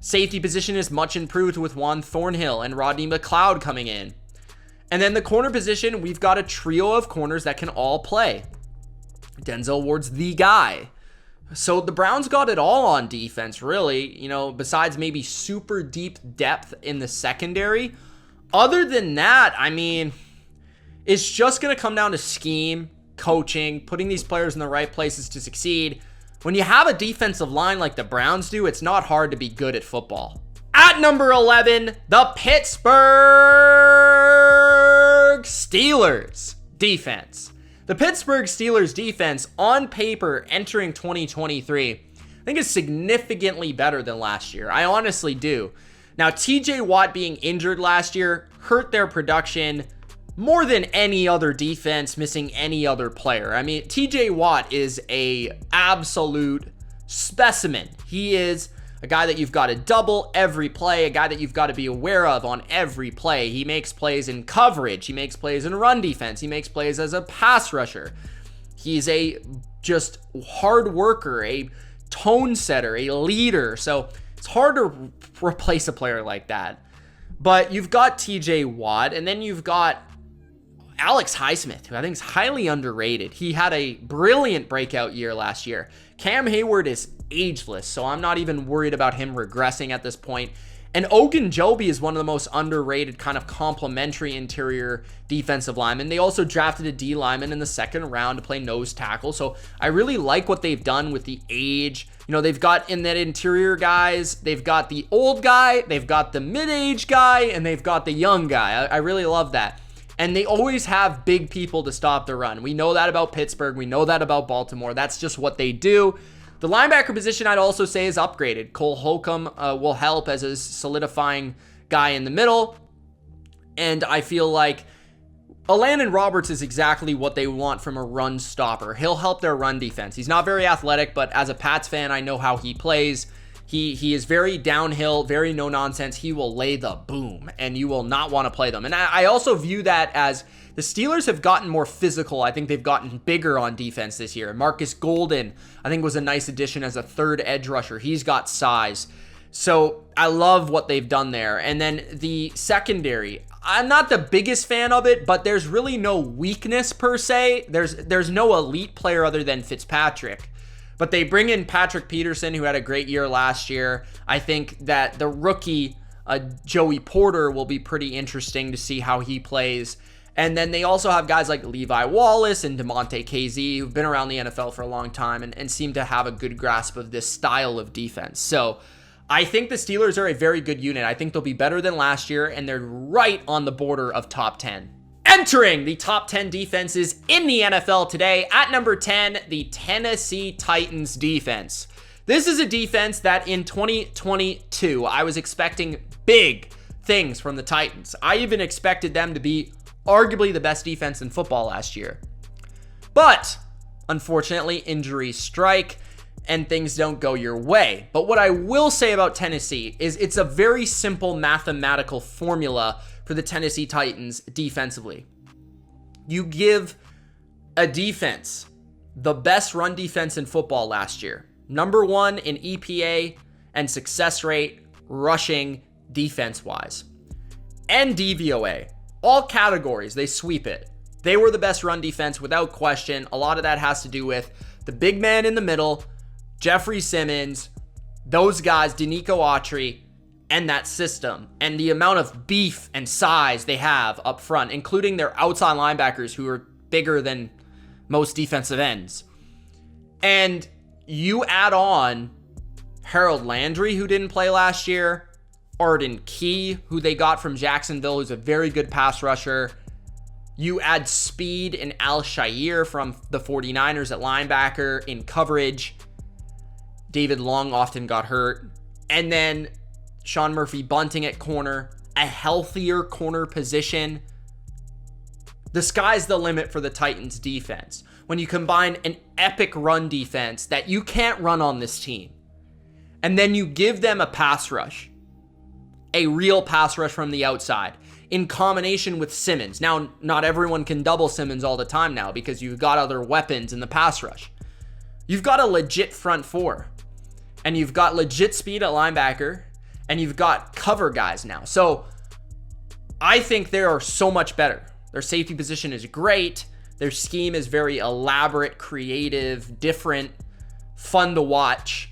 Safety position is much improved with Juan Thornhill and Rodney McLeod coming in. And then the corner position, we've got a trio of corners that can all play. Denzel Ward's the guy. So the Browns got it all on defense, really, besides maybe super deep depth in the secondary. Other than that, it's just going to come down to scheme, coaching, putting these players in the right places to succeed. When you have a defensive line like the Browns do, it's not hard to be good at football. At number 11, the Pittsburgh Steelers defense. The Pittsburgh Steelers defense, on paper, entering 2023, I think is significantly better than last year. I honestly do. Now, TJ Watt being injured last year hurt their production more than any other defense missing any other player. TJ Watt is a absolute specimen. He is a guy that you've got to double every play, a guy that you've got to be aware of on every play. He makes plays in coverage. He makes plays in run defense. He makes plays as a pass rusher. He's a just hard worker, a tone setter, a leader. So it's hard to replace a player like that. But you've got TJ Watt, and then you've got Alex Highsmith, who I think is highly underrated. He had a brilliant breakout year last year. Cam Hayward is ageless, so I'm not even worried about him regressing at this point. And Ogunjobi is one of the most underrated kind of complementary interior defensive linemen. They also drafted a D lineman in the second round to play nose tackle. So I really like what they've done with the age. They've got in that interior guys, they've got the old guy, they've got the mid-age guy, and they've got the young guy. I really love that. And they always have big people to stop the run. We know that about Pittsburgh. We know that about Baltimore. That's just what they do. The linebacker position, I'd also say, is upgraded. Cole Holcomb will help as a solidifying guy in the middle. And I feel like Landon Roberts is exactly what they want from a run stopper. He'll help their run defense. He's not very athletic, but as a Pats fan, I know how he plays. He is very downhill, very no-nonsense. He will lay the boom, and you will not want to play them. And I also view that as the Steelers have gotten more physical. I think they've gotten bigger on defense this year. Marcus Golden, I think, was a nice addition as a third edge rusher. He's got size. So I love what they've done there. And then the secondary, I'm not the biggest fan of it, but there's really no weakness per se. There's no elite player other than Fitzpatrick. But they bring in Patrick Peterson, who had a great year last year. I think that the rookie, Joey Porter, will be pretty interesting to see how he plays. And then they also have guys like Levi Wallace and DeMonte KZ, who've been around the NFL for a long time and seem to have a good grasp of this style of defense. So I think the Steelers are a very good unit. I think they'll be better than last year, and they're right on the border of top 10. Entering the top 10 defenses in the NFL today, at number 10, the Tennessee Titans defense. This is a defense that in 2022, I was expecting big things from the Titans. I even expected them to be arguably the best defense in football last year. But unfortunately, injuries strike and things don't go your way. But what I will say about Tennessee is it's a very simple mathematical formula for the Tennessee Titans defensively. You give a defense the best run defense in football last year. Number 1 in EPA and success rate rushing defense-wise. And DVOA. All categories, they sweep it. They were the best run defense without question. A lot of that has to do with the big man in the middle, Jeffrey Simmons, those guys, Denico Autry, and that system, and the amount of beef and size they have up front, including their outside linebackers who are bigger than most defensive ends. And you add on Harold Landry, who didn't play last year, Arden Key, who they got from Jacksonville, who's a very good pass rusher. You add speed in Al-Shaair from the 49ers at linebacker in coverage. David Long often got hurt. And then Sean Murphy Bunting at corner. a healthier corner position, the sky's the limit for the Titans defense. When you combine an epic run defense that you can't run on this team, and then you give them a pass rush, a real pass rush from the outside, in combination with Simmons. Now, not everyone can double Simmons all the time now because you've got other weapons in the pass rush. You've got a legit front four, and you've got legit speed at linebacker, and you've got cover guys now. So I think they are so much better. Their safety position is great. Their scheme is very elaborate, creative, different, fun to watch.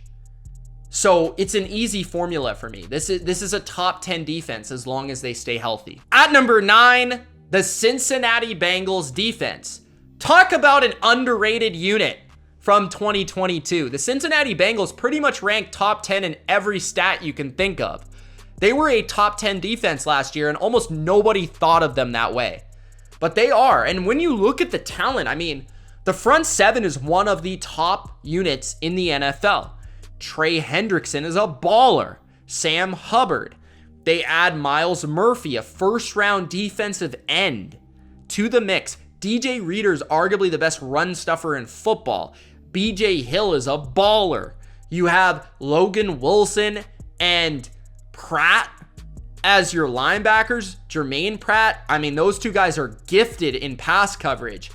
So it's an easy formula for me. This is a top 10 defense as long as they stay healthy. At number 9, the Cincinnati Bengals defense. Talk about an underrated unit from 2022. The Cincinnati Bengals pretty much ranked top 10 in every stat you can think of. They were a top 10 defense last year, and almost nobody thought of them that way. But they are. And when you look at the talent, I mean, the front seven is one of the top units in the NFL. Trey Hendrickson is a baller. Sam Hubbard. They add Miles Murphy, a first-round defensive end, to the mix. DJ Reader's arguably the best run stuffer in football. BJ Hill is a baller. You have Logan Wilson and Pratt as your linebackers. Jermaine Pratt. I mean, those two guys are gifted in pass coverage.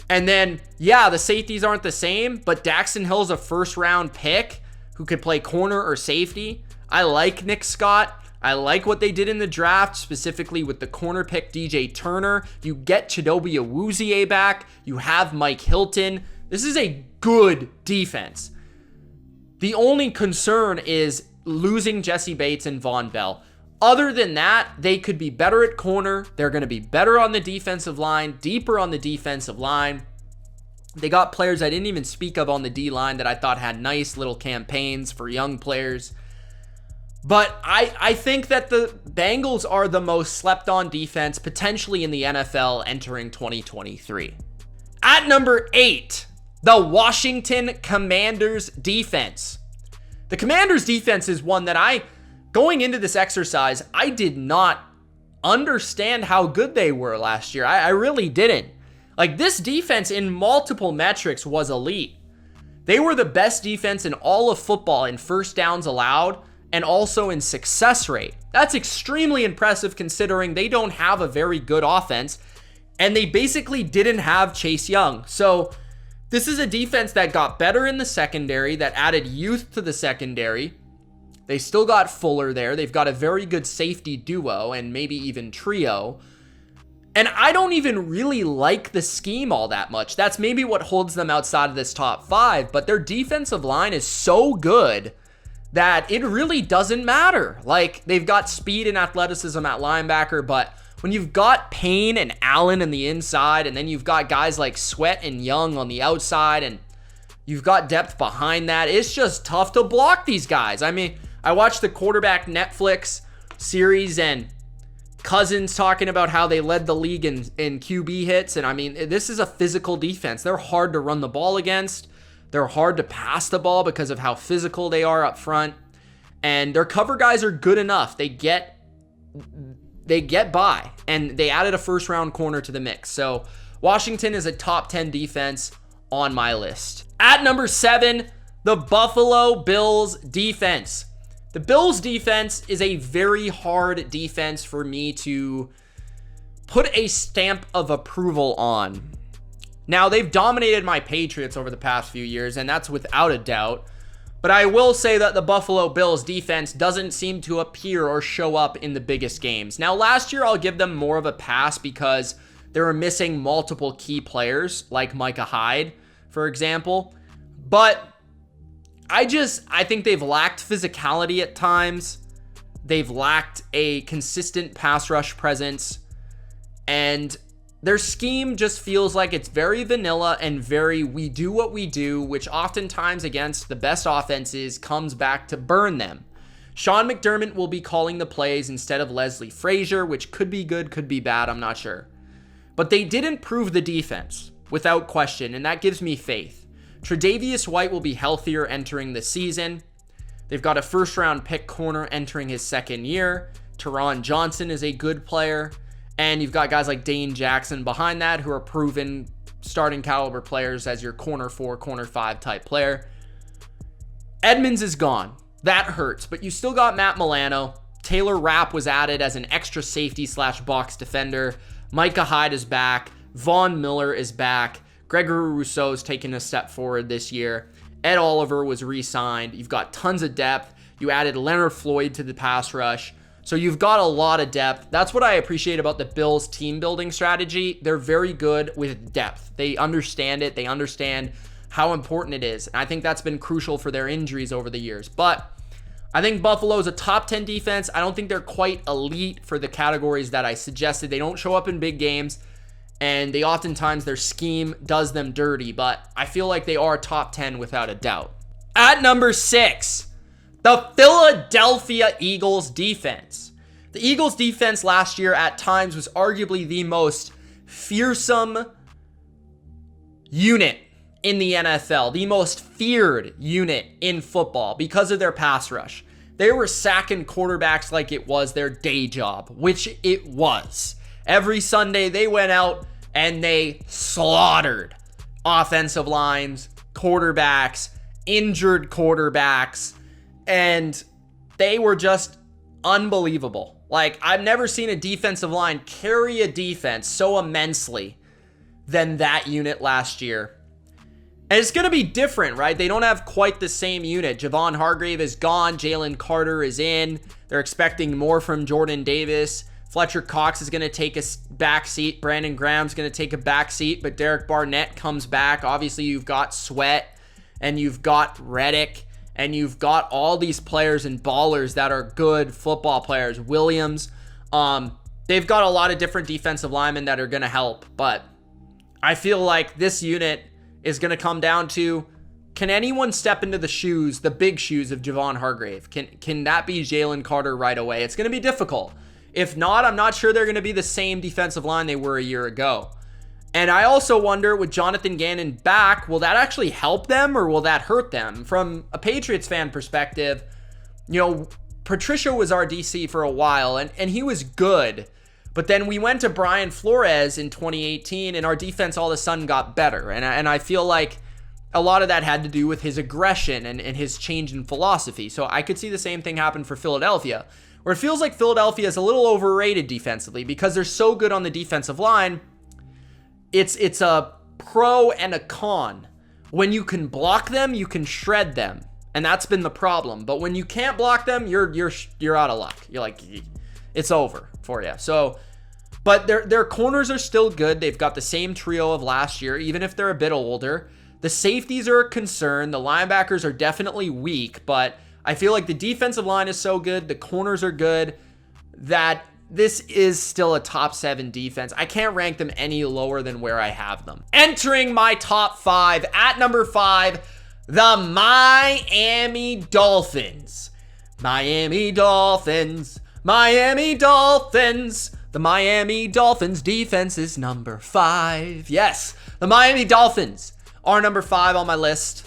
And then, yeah, the safeties aren't the same, but Daxton Hill's a first-round pick who could play corner or safety. I like Nick Scott. I like what they did in the draft, specifically with the corner pick DJ Turner. You get Chidobe Awuzie back. You have Mike Hilton. This is a good defense. The only concern is losing Jesse Bates and Von Bell. Other than that, they could be better at corner. They're going to be better on the defensive line, deeper on the defensive line. They got players I didn't even speak of on the D-line that I thought had nice little campaigns for young players. But I think that the Bengals are the most slept on defense potentially in the NFL entering 2023. At number 8, the Washington Commanders defense. The Commanders defense is one that going into this exercise, I did not understand how good they were last year. I really didn't. Like, this defense in multiple metrics was elite. They were the best defense in all of football in first downs allowed and also in success rate. That's extremely impressive considering they don't have a very good offense and they basically didn't have Chase Young. So this is a defense that got better in the secondary, that added youth to the secondary. They still got Fuller there. They've got a very good safety duo and maybe even trio. And I don't even really like the scheme all that much. That's maybe what holds them outside of this top 5, but their defensive line is so good that it really doesn't matter. Like, they've got speed and athleticism at linebacker, but when you've got Payne and Allen on the inside, and then you've got guys like Sweat and Young on the outside, and you've got depth behind that, it's just tough to block these guys. I mean, I watched the quarterback Netflix series, and Cousins talking about how they led the league in QB hits. And I mean, this is a physical defense. They're hard to run the ball against. They're hard to pass the ball because of how physical they are up front. And their cover guys are good enough. They get by. And they added a first-round corner to the mix. So Washington is a top 10 defense on my list. At number 7, the Buffalo Bills defense. The Bills defense is a very hard defense for me to put a stamp of approval on. Now, they've dominated my Patriots over the past few years, and that's without a doubt. But I will say that the Buffalo Bills defense doesn't seem to appear or show up in the biggest games. Now, last year, I'll give them more of a pass because they were missing multiple key players, like Micah Hyde, for example. But I think they've lacked physicality at times. They've lacked a consistent pass rush presence. And their scheme just feels like it's very vanilla and very we do what we do, which oftentimes against the best offenses comes back to burn them. Sean McDermott will be calling the plays instead of Leslie Frazier, which could be good, could be bad, I'm not sure. But they did improve the defense, without question, and that gives me faith. Tre'Davious White will be healthier entering the season. They've got a first-round pick corner entering his second year. Teron Johnson is a good player. And you've got guys like Dane Jackson behind that who are proven starting caliber players as your corner 4, corner 5 type player. Edmonds is gone. That hurts. But you still got Matt Milano. Taylor Rapp was added as an extra safety / box defender. Micah Hyde is back. Von Miller is back. Gregory Rousseau's taken a step forward this year. Ed Oliver was re-signed. You've got tons of depth. You added Leonard Floyd to the pass rush. So you've got a lot of depth. That's what I appreciate about the Bills' team building strategy. They're very good with depth. They understand it. They understand how important it is. And I think that's been crucial for their injuries over the years. But I think Buffalo's a top 10 defense. I don't think they're quite elite for the categories that I suggested. They don't show up in big games, and they oftentimes, their scheme does them dirty, but I feel like they are top 10 without a doubt. At number 6, the Philadelphia Eagles defense. The Eagles defense last year at times was arguably the most fearsome unit in the NFL, the most feared unit in football because of their pass rush. They were sacking quarterbacks like it was their day job, which it was. Every Sunday they went out and they slaughtered offensive lines, quarterbacks, injured quarterbacks, and they were just unbelievable. Like, I've never seen a defensive line carry a defense so immensely than that unit last year. And it's going to be different, right? They don't have quite the same unit. Javon Hargrave is gone. Jalen Carter is in. They're expecting more from Jordan Davis. Fletcher Cox is going to take a back seat. Brandon Graham's going to take a back seat, but Derek Barnett comes back. Obviously, you've got Sweat, and you've got Reddick, and you've got all these players and ballers that are good football players. Williams. They've got a lot of different defensive linemen that are going to help, but I feel like this unit is going to come down to, can anyone step into the shoes, the big shoes of Javon Hargrave? Can that be Jalen Carter right away? It's going to be difficult. If not, I'm not sure they're going to be the same defensive line they were a year ago. And I also wonder, with Jonathan Gannon back, will that actually help them or will that hurt them? From a Patriots fan perspective, Patricia was our DC for a while, and he was good. But then we went to Brian Flores in 2018, and our defense all of a sudden got better. And I feel like a lot of that had to do with his aggression and his change in philosophy. So I could see the same thing happen for Philadelphia, where it feels like Philadelphia is a little overrated defensively because they're so good on the defensive line. It's a pro and a con. When you can block them, you can shred them. And that's been the problem. But when you can't block them, you're out of luck. You're like, it's over for you. So, but their corners are still good. They've got the same trio of last year, even if they're a bit older. The safeties are a concern. The linebackers are definitely weak, but I feel like the defensive line is so good, the corners are good, that this is still a top 7 defense. I can't rank them any lower than where I have them. Entering my top 5, at number 5, the Miami Dolphins. Miami Dolphins. Miami Dolphins. The Miami Dolphins defense is number 5. Yes, the Miami Dolphins are number 5 on my list.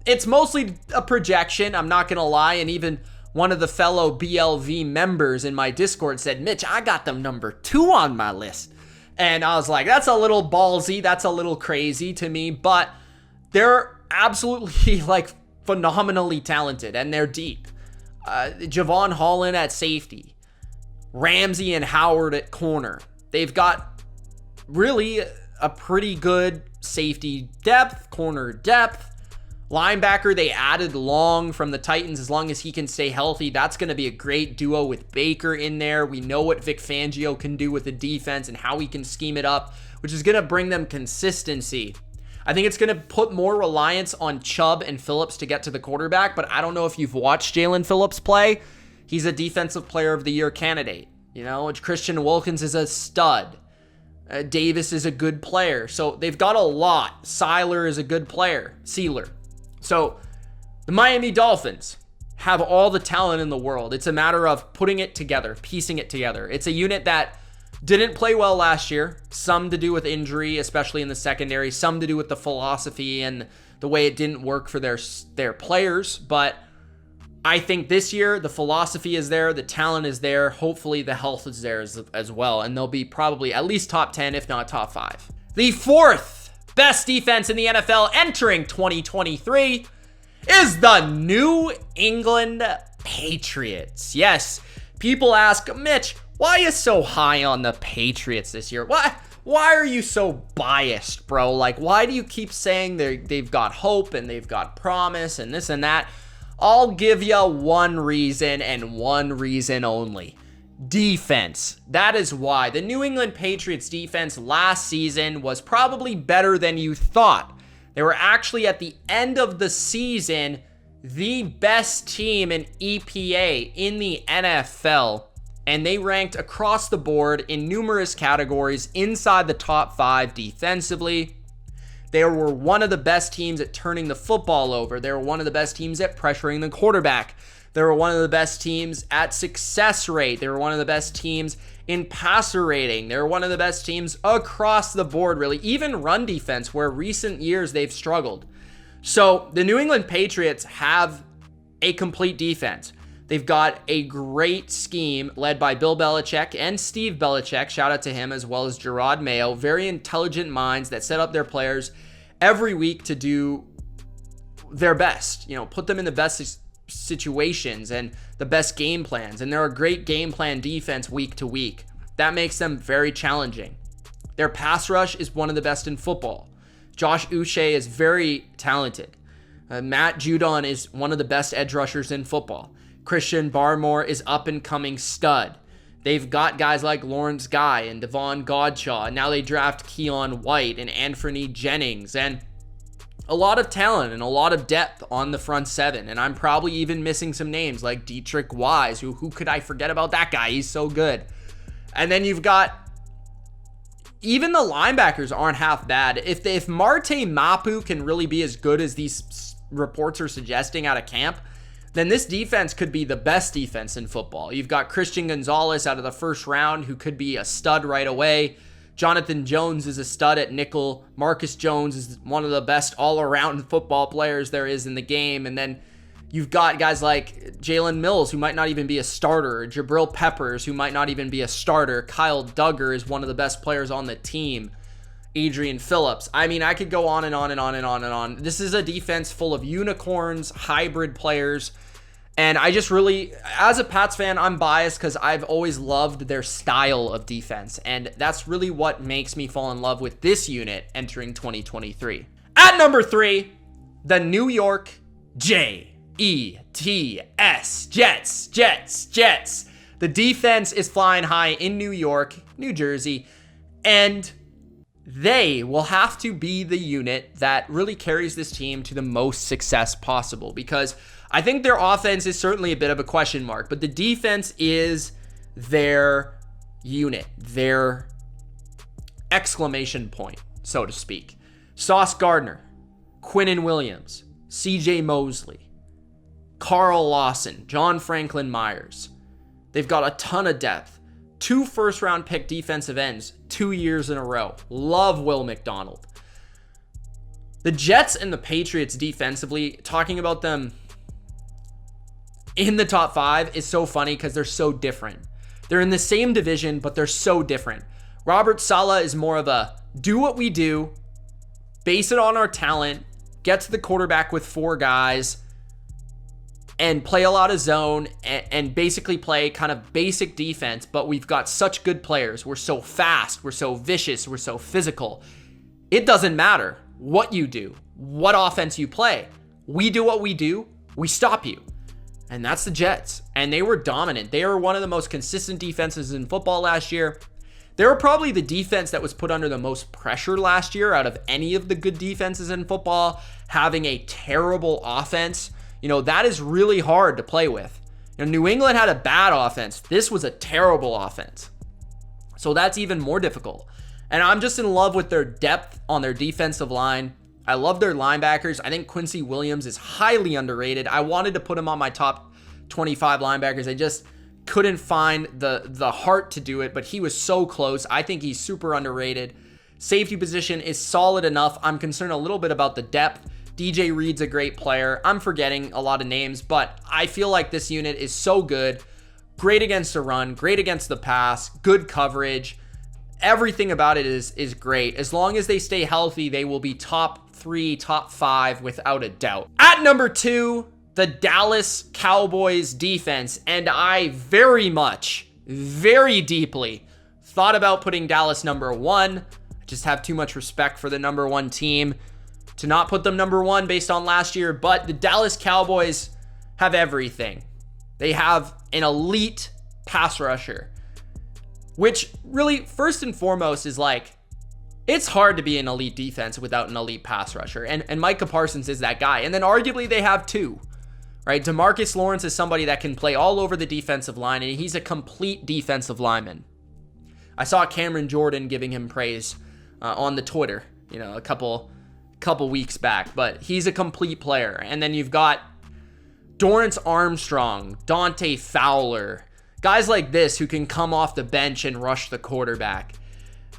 It's mostly a projection, I'm not going to lie, and even one of the fellow BLV members in my Discord said, Mitch, I got them number 2 on my list. And I was like, that's a little ballsy, that's a little crazy to me, but they're absolutely phenomenally talented, and they're deep. Javon Holland at safety, Ramsey and Howard at corner. They've got really a pretty good safety depth, corner depth. Linebacker, they added Long from the Titans. As long as he can stay healthy, that's going to be a great duo with Baker in there. We know what Vic Fangio can do with the defense and how he can scheme it up, which is going to bring them consistency. I think it's going to put more reliance on Chubb and Phillips to get to the quarterback, but I don't know if you've watched Jalen Phillips play. He's a defensive player of the year candidate. Christian Wilkins is a stud. Davis is a good player. So they've got a lot. Seiler is a good player. Sealer. So the Miami Dolphins have all the talent in the world. It's a matter of putting it together, piecing it together. It's a unit that didn't play well last year. Some to do with injury, especially in the secondary. Some to do with the philosophy and the way it didn't work for their players. But I think this year the philosophy is there, the talent is there, hopefully the health is there as well, and they'll be probably at least top 10, if not top 5. The fourth best defense in the NFL entering 2023 is the New England Patriots. Yes, people ask, Mitch, why are you so high on the Patriots this year? Why are you so biased, bro? Like, why do you keep saying they've got hope and they've got promise and this and that? I'll give you one reason and one reason only. Defense. That is why. The New England Patriots defense last season was probably better than you thought. They were actually at the end of the season the best team in EPA in the NFL, and they ranked across the board in numerous categories inside the top 5 defensively. They were one of the best teams at turning the football over. They were one of the best teams at pressuring the quarterback. They were one of the best teams at success rate. They were one of the best teams in passer rating. They were one of the best teams across the board, really. Even run defense, where recent years they've struggled. So the New England Patriots have a complete defense. They've got a great scheme led by Bill Belichick and Steve Belichick. Shout out to him, as well as Gerard Mayo. Very intelligent minds that set up their players every week to do their best. Put them in the best situations and the best game plans. And they're a great game plan defense week to week. That makes them very challenging. Their pass rush is one of the best in football. Josh Uche is very talented. Matt Judon is one of the best edge rushers in football. Christian Barmore is up and coming stud. They've got guys like Lawrence Guy and Devon Godshaw. And now they draft Keon White and Anthony Jennings, and a lot of talent and a lot of depth on the front seven. And I'm probably even missing some names like Dietrich Wise. Who could I forget about that guy? He's so good. And then you've got, even the linebackers aren't half bad. If Marte Mapu can really be as good as these reports are suggesting out of camp, then this defense could be the best defense in football. You've got Christian Gonzalez out of the first round, who could be a stud right away. Jonathan Jones is a stud at nickel. Marcus Jones is one of the best all-around football players there is in the game. And then you've got guys like Jalen Mills, who might not even be a starter. Jabril Peppers, who might not even be a starter. Kyle Duggar is one of the best players on the team. Adrian Phillips. I mean, I could go on and on and on and on and on. This is a defense full of unicorns, hybrid players. And I just really, as a Pats fan, I'm biased because I've always loved their style of defense. And that's really what makes me fall in love with this unit entering 2023. At number 3, the New York Jets. Jets. The defense is flying high in New York, New Jersey, and they will have to be the unit that really carries this team to the most success possible, because I think their offense is certainly a bit of a question mark, but the defense is their unit, their exclamation point, so to speak. Sauce Gardner, Quinnen Williams, CJ Mosley, Carl Lawson, John Franklin Myers. They've got a ton of depth. 2 first-round pick defensive ends 2 years in a row. Love Will McDonald. The Jets and the Patriots defensively, talking about them in the top 5 is so funny because they're so different. They're in the same division, but they're so different. Robert Saleh is more of a do what we do, base it on our talent, get to the quarterback with 4 guys, and play a lot of zone and basically play kind of basic defense, but we've got such good players. We're so fast, we're so vicious, we're so physical. It doesn't matter what you do, what offense you play. We do what we do, we stop you. And that's the Jets. And they were dominant. They were one of the most consistent defenses in football last year. They were probably the defense that was put under the most pressure last year out of any of the good defenses in football. Having a terrible offense, that is really hard to play with. New England had a bad offense. This was a terrible offense. So that's even more difficult. And I'm just in love with their depth on their defensive line. I love their linebackers. I think Quincy Williams is highly underrated. I wanted to put him on my top 25 linebackers. I just couldn't find the heart to do it, but he was so close. I think he's super underrated. Safety position is solid enough. I'm concerned a little bit about the depth. DJ Reed's a great player. I'm forgetting a lot of names, but I feel like this unit is so good. Great against the run, great against the pass, good coverage. Everything about it is great. As long as they stay healthy, they will be top 3, top 5 without a doubt. At number 2, the Dallas Cowboys defense. And I very deeply thought about putting Dallas number 1. I just have too much respect for the number 1 team to not put them number 1 based on last year. But the Dallas Cowboys have everything. They have an elite pass rusher, which really, first and foremost, is like, it's hard to be an elite defense without an elite pass rusher. And Micah Parsons is that guy. And then arguably they have 2, right? DeMarcus Lawrence is somebody that can play all over the defensive line, and he's a complete defensive lineman. I saw Cameron Jordan giving him praise on the Twitter, a couple weeks back, but he's a complete player. And then you've got Dorrance Armstrong, Dante Fowler, guys like this who can come off the bench and rush the quarterback.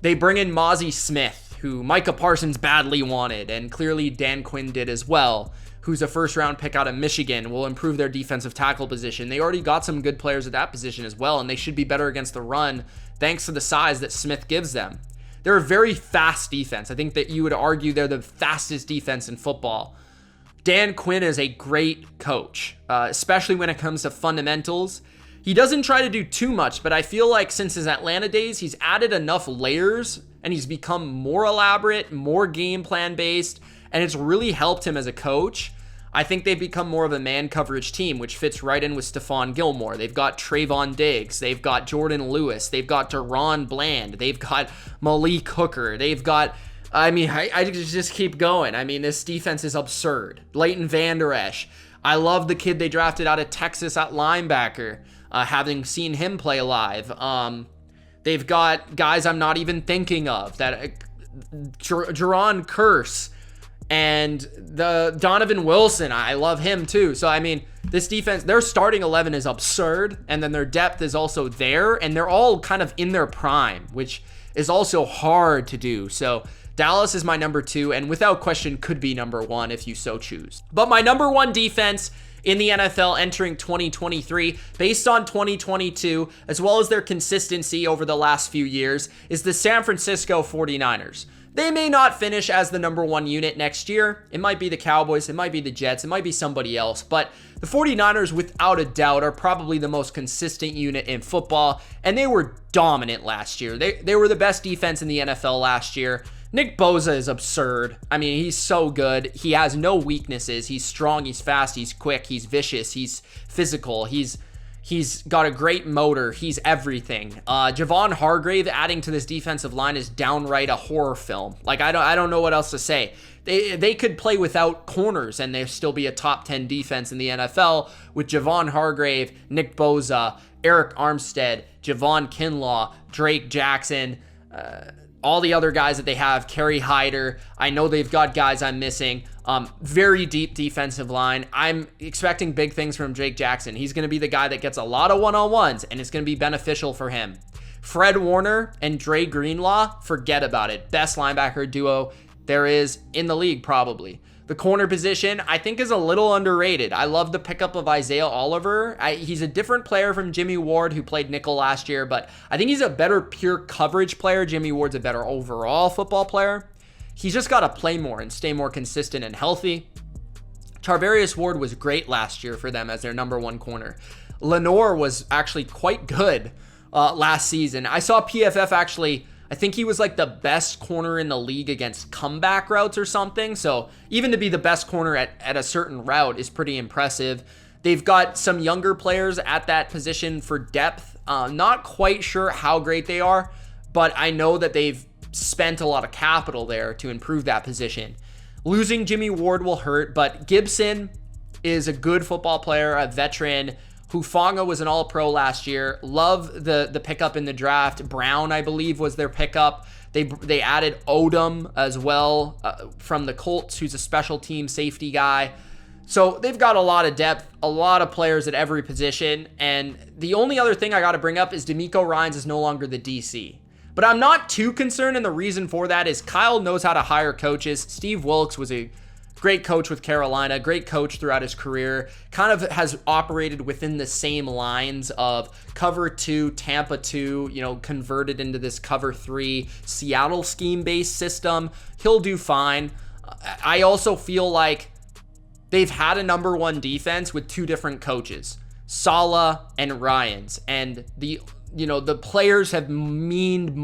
They bring in Mozzie Smith, who Micah Parsons badly wanted, and clearly Dan Quinn did as well, who's a first-round pick out of Michigan, will improve their defensive tackle position. They already got some good players at that position as well, and they should be better against the run thanks to the size that Smith gives them. They're a very fast defense. I think that you would argue they're the fastest defense in football. Dan Quinn is a great coach, especially when it comes to fundamentals. He doesn't try to do too much, but I feel like since his Atlanta days, he's added enough layers and he's become more elaborate, more game plan based, and it's really helped him as a coach. I think they've become more of a man coverage team, which fits right in with Stephon Gilmore. They've got Trayvon Diggs. They've got Jordan Lewis. They've got Deron Bland. They've got Malik Hooker. They've got, I just keep going. This defense is absurd. Leighton Vander Esch. I love the kid they drafted out of Texas at linebacker, having seen him play live. They've got guys I'm not even thinking of, that Jaron Curse and the Donovan Wilson. I love him too. So, this defense, their starting 11 is absurd, and then their depth is also there, and they're all kind of in their prime, which is also hard to do. So Dallas is my number 2, and without question could be number 1 if you so choose. But my number 1 defense in the NFL entering 2023, based on 2022, as well as their consistency over the last few years, is the San Francisco 49ers. They may not finish as the number 1 unit next year. It might be the Cowboys, it might be the Jets, it might be somebody else, but the 49ers, without a doubt, are probably the most consistent unit in football, and they were dominant last year. They were the best defense in the NFL last year. Nick Bosa is absurd. He's so good. He has no weaknesses. He's strong, he's fast, he's quick, he's vicious, he's physical, he's got a great motor. He's everything. Javon Hargrave adding to this defensive line is downright a horror film. I don't know what else to say. They could play without corners and they'd still be a top 10 defense in the NFL with Javon Hargrave, Nick Bosa, Eric Armstead, Javon Kinlaw, Drake Jackson, all the other guys that they have, Kerry Hyder. I know they've got guys I'm missing. Very deep defensive line. I'm expecting big things from Drake Jackson. He's going to be the guy that gets a lot of one-on-ones, and it's going to be beneficial for him. Fred Warner and Dre Greenlaw, forget about it. Best linebacker duo there is in the league, probably. The corner position, I think, is a little underrated. I love the pickup of Isaiah Oliver. He's a different player from Jimmy Ward, who played nickel last year, but I think he's a better pure coverage player. Jimmy Ward's a better overall football player. He's just got to play more and stay more consistent and healthy. Charvarius Ward was great last year for them as their number 1 corner. Lenore was actually quite good last season. I saw PFF actually, I think he was like the best corner in the league against comeback routes or something. So even to be the best corner at a certain route is pretty impressive. They've got some younger players at that position for depth. Not quite sure how great they are, but I know that they've spent a lot of capital there to improve that position. Losing Jimmy Ward will hurt, but Gibson is a good football player, a veteran. Hufanga was an all-pro last year. Love the pickup in the draft. Brown, I believe, was their pickup. They added Odom as well from the Colts, who's a special team safety guy. So they've got a lot of depth, a lot of players at every position. And the only other thing I got to bring up is DeMeco Ryans is no longer the DC. But I'm not too concerned, and the reason for that is Kyle knows how to hire coaches. Steve Wilkes was a Great coach with Carolina, great coach throughout his career, kind of has operated within the same lines of cover 2, Tampa 2, you know, converted into this cover 3 Seattle scheme-based system. He'll do fine. I also feel like they've had a number 1 defense with 2 different coaches, Saleh and Ryans, and the players have meant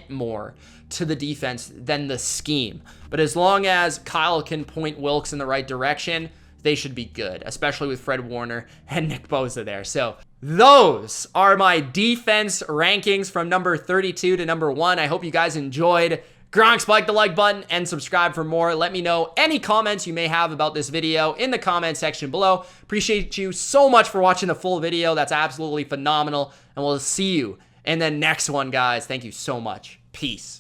more to the defense than the scheme. But as long as Kyle can point Wilkes in the right direction, they should be good, especially with Fred Warner and Nick Bosa there. So those are my defense rankings from number 32 to number 1. I hope you guys enjoyed. Gronk, spike the like button and subscribe for more. Let me know any comments you may have about this video in the comment section below. Appreciate you so much for watching the full video. That's absolutely phenomenal. And we'll see you in the next one, guys. Thank you so much. Peace.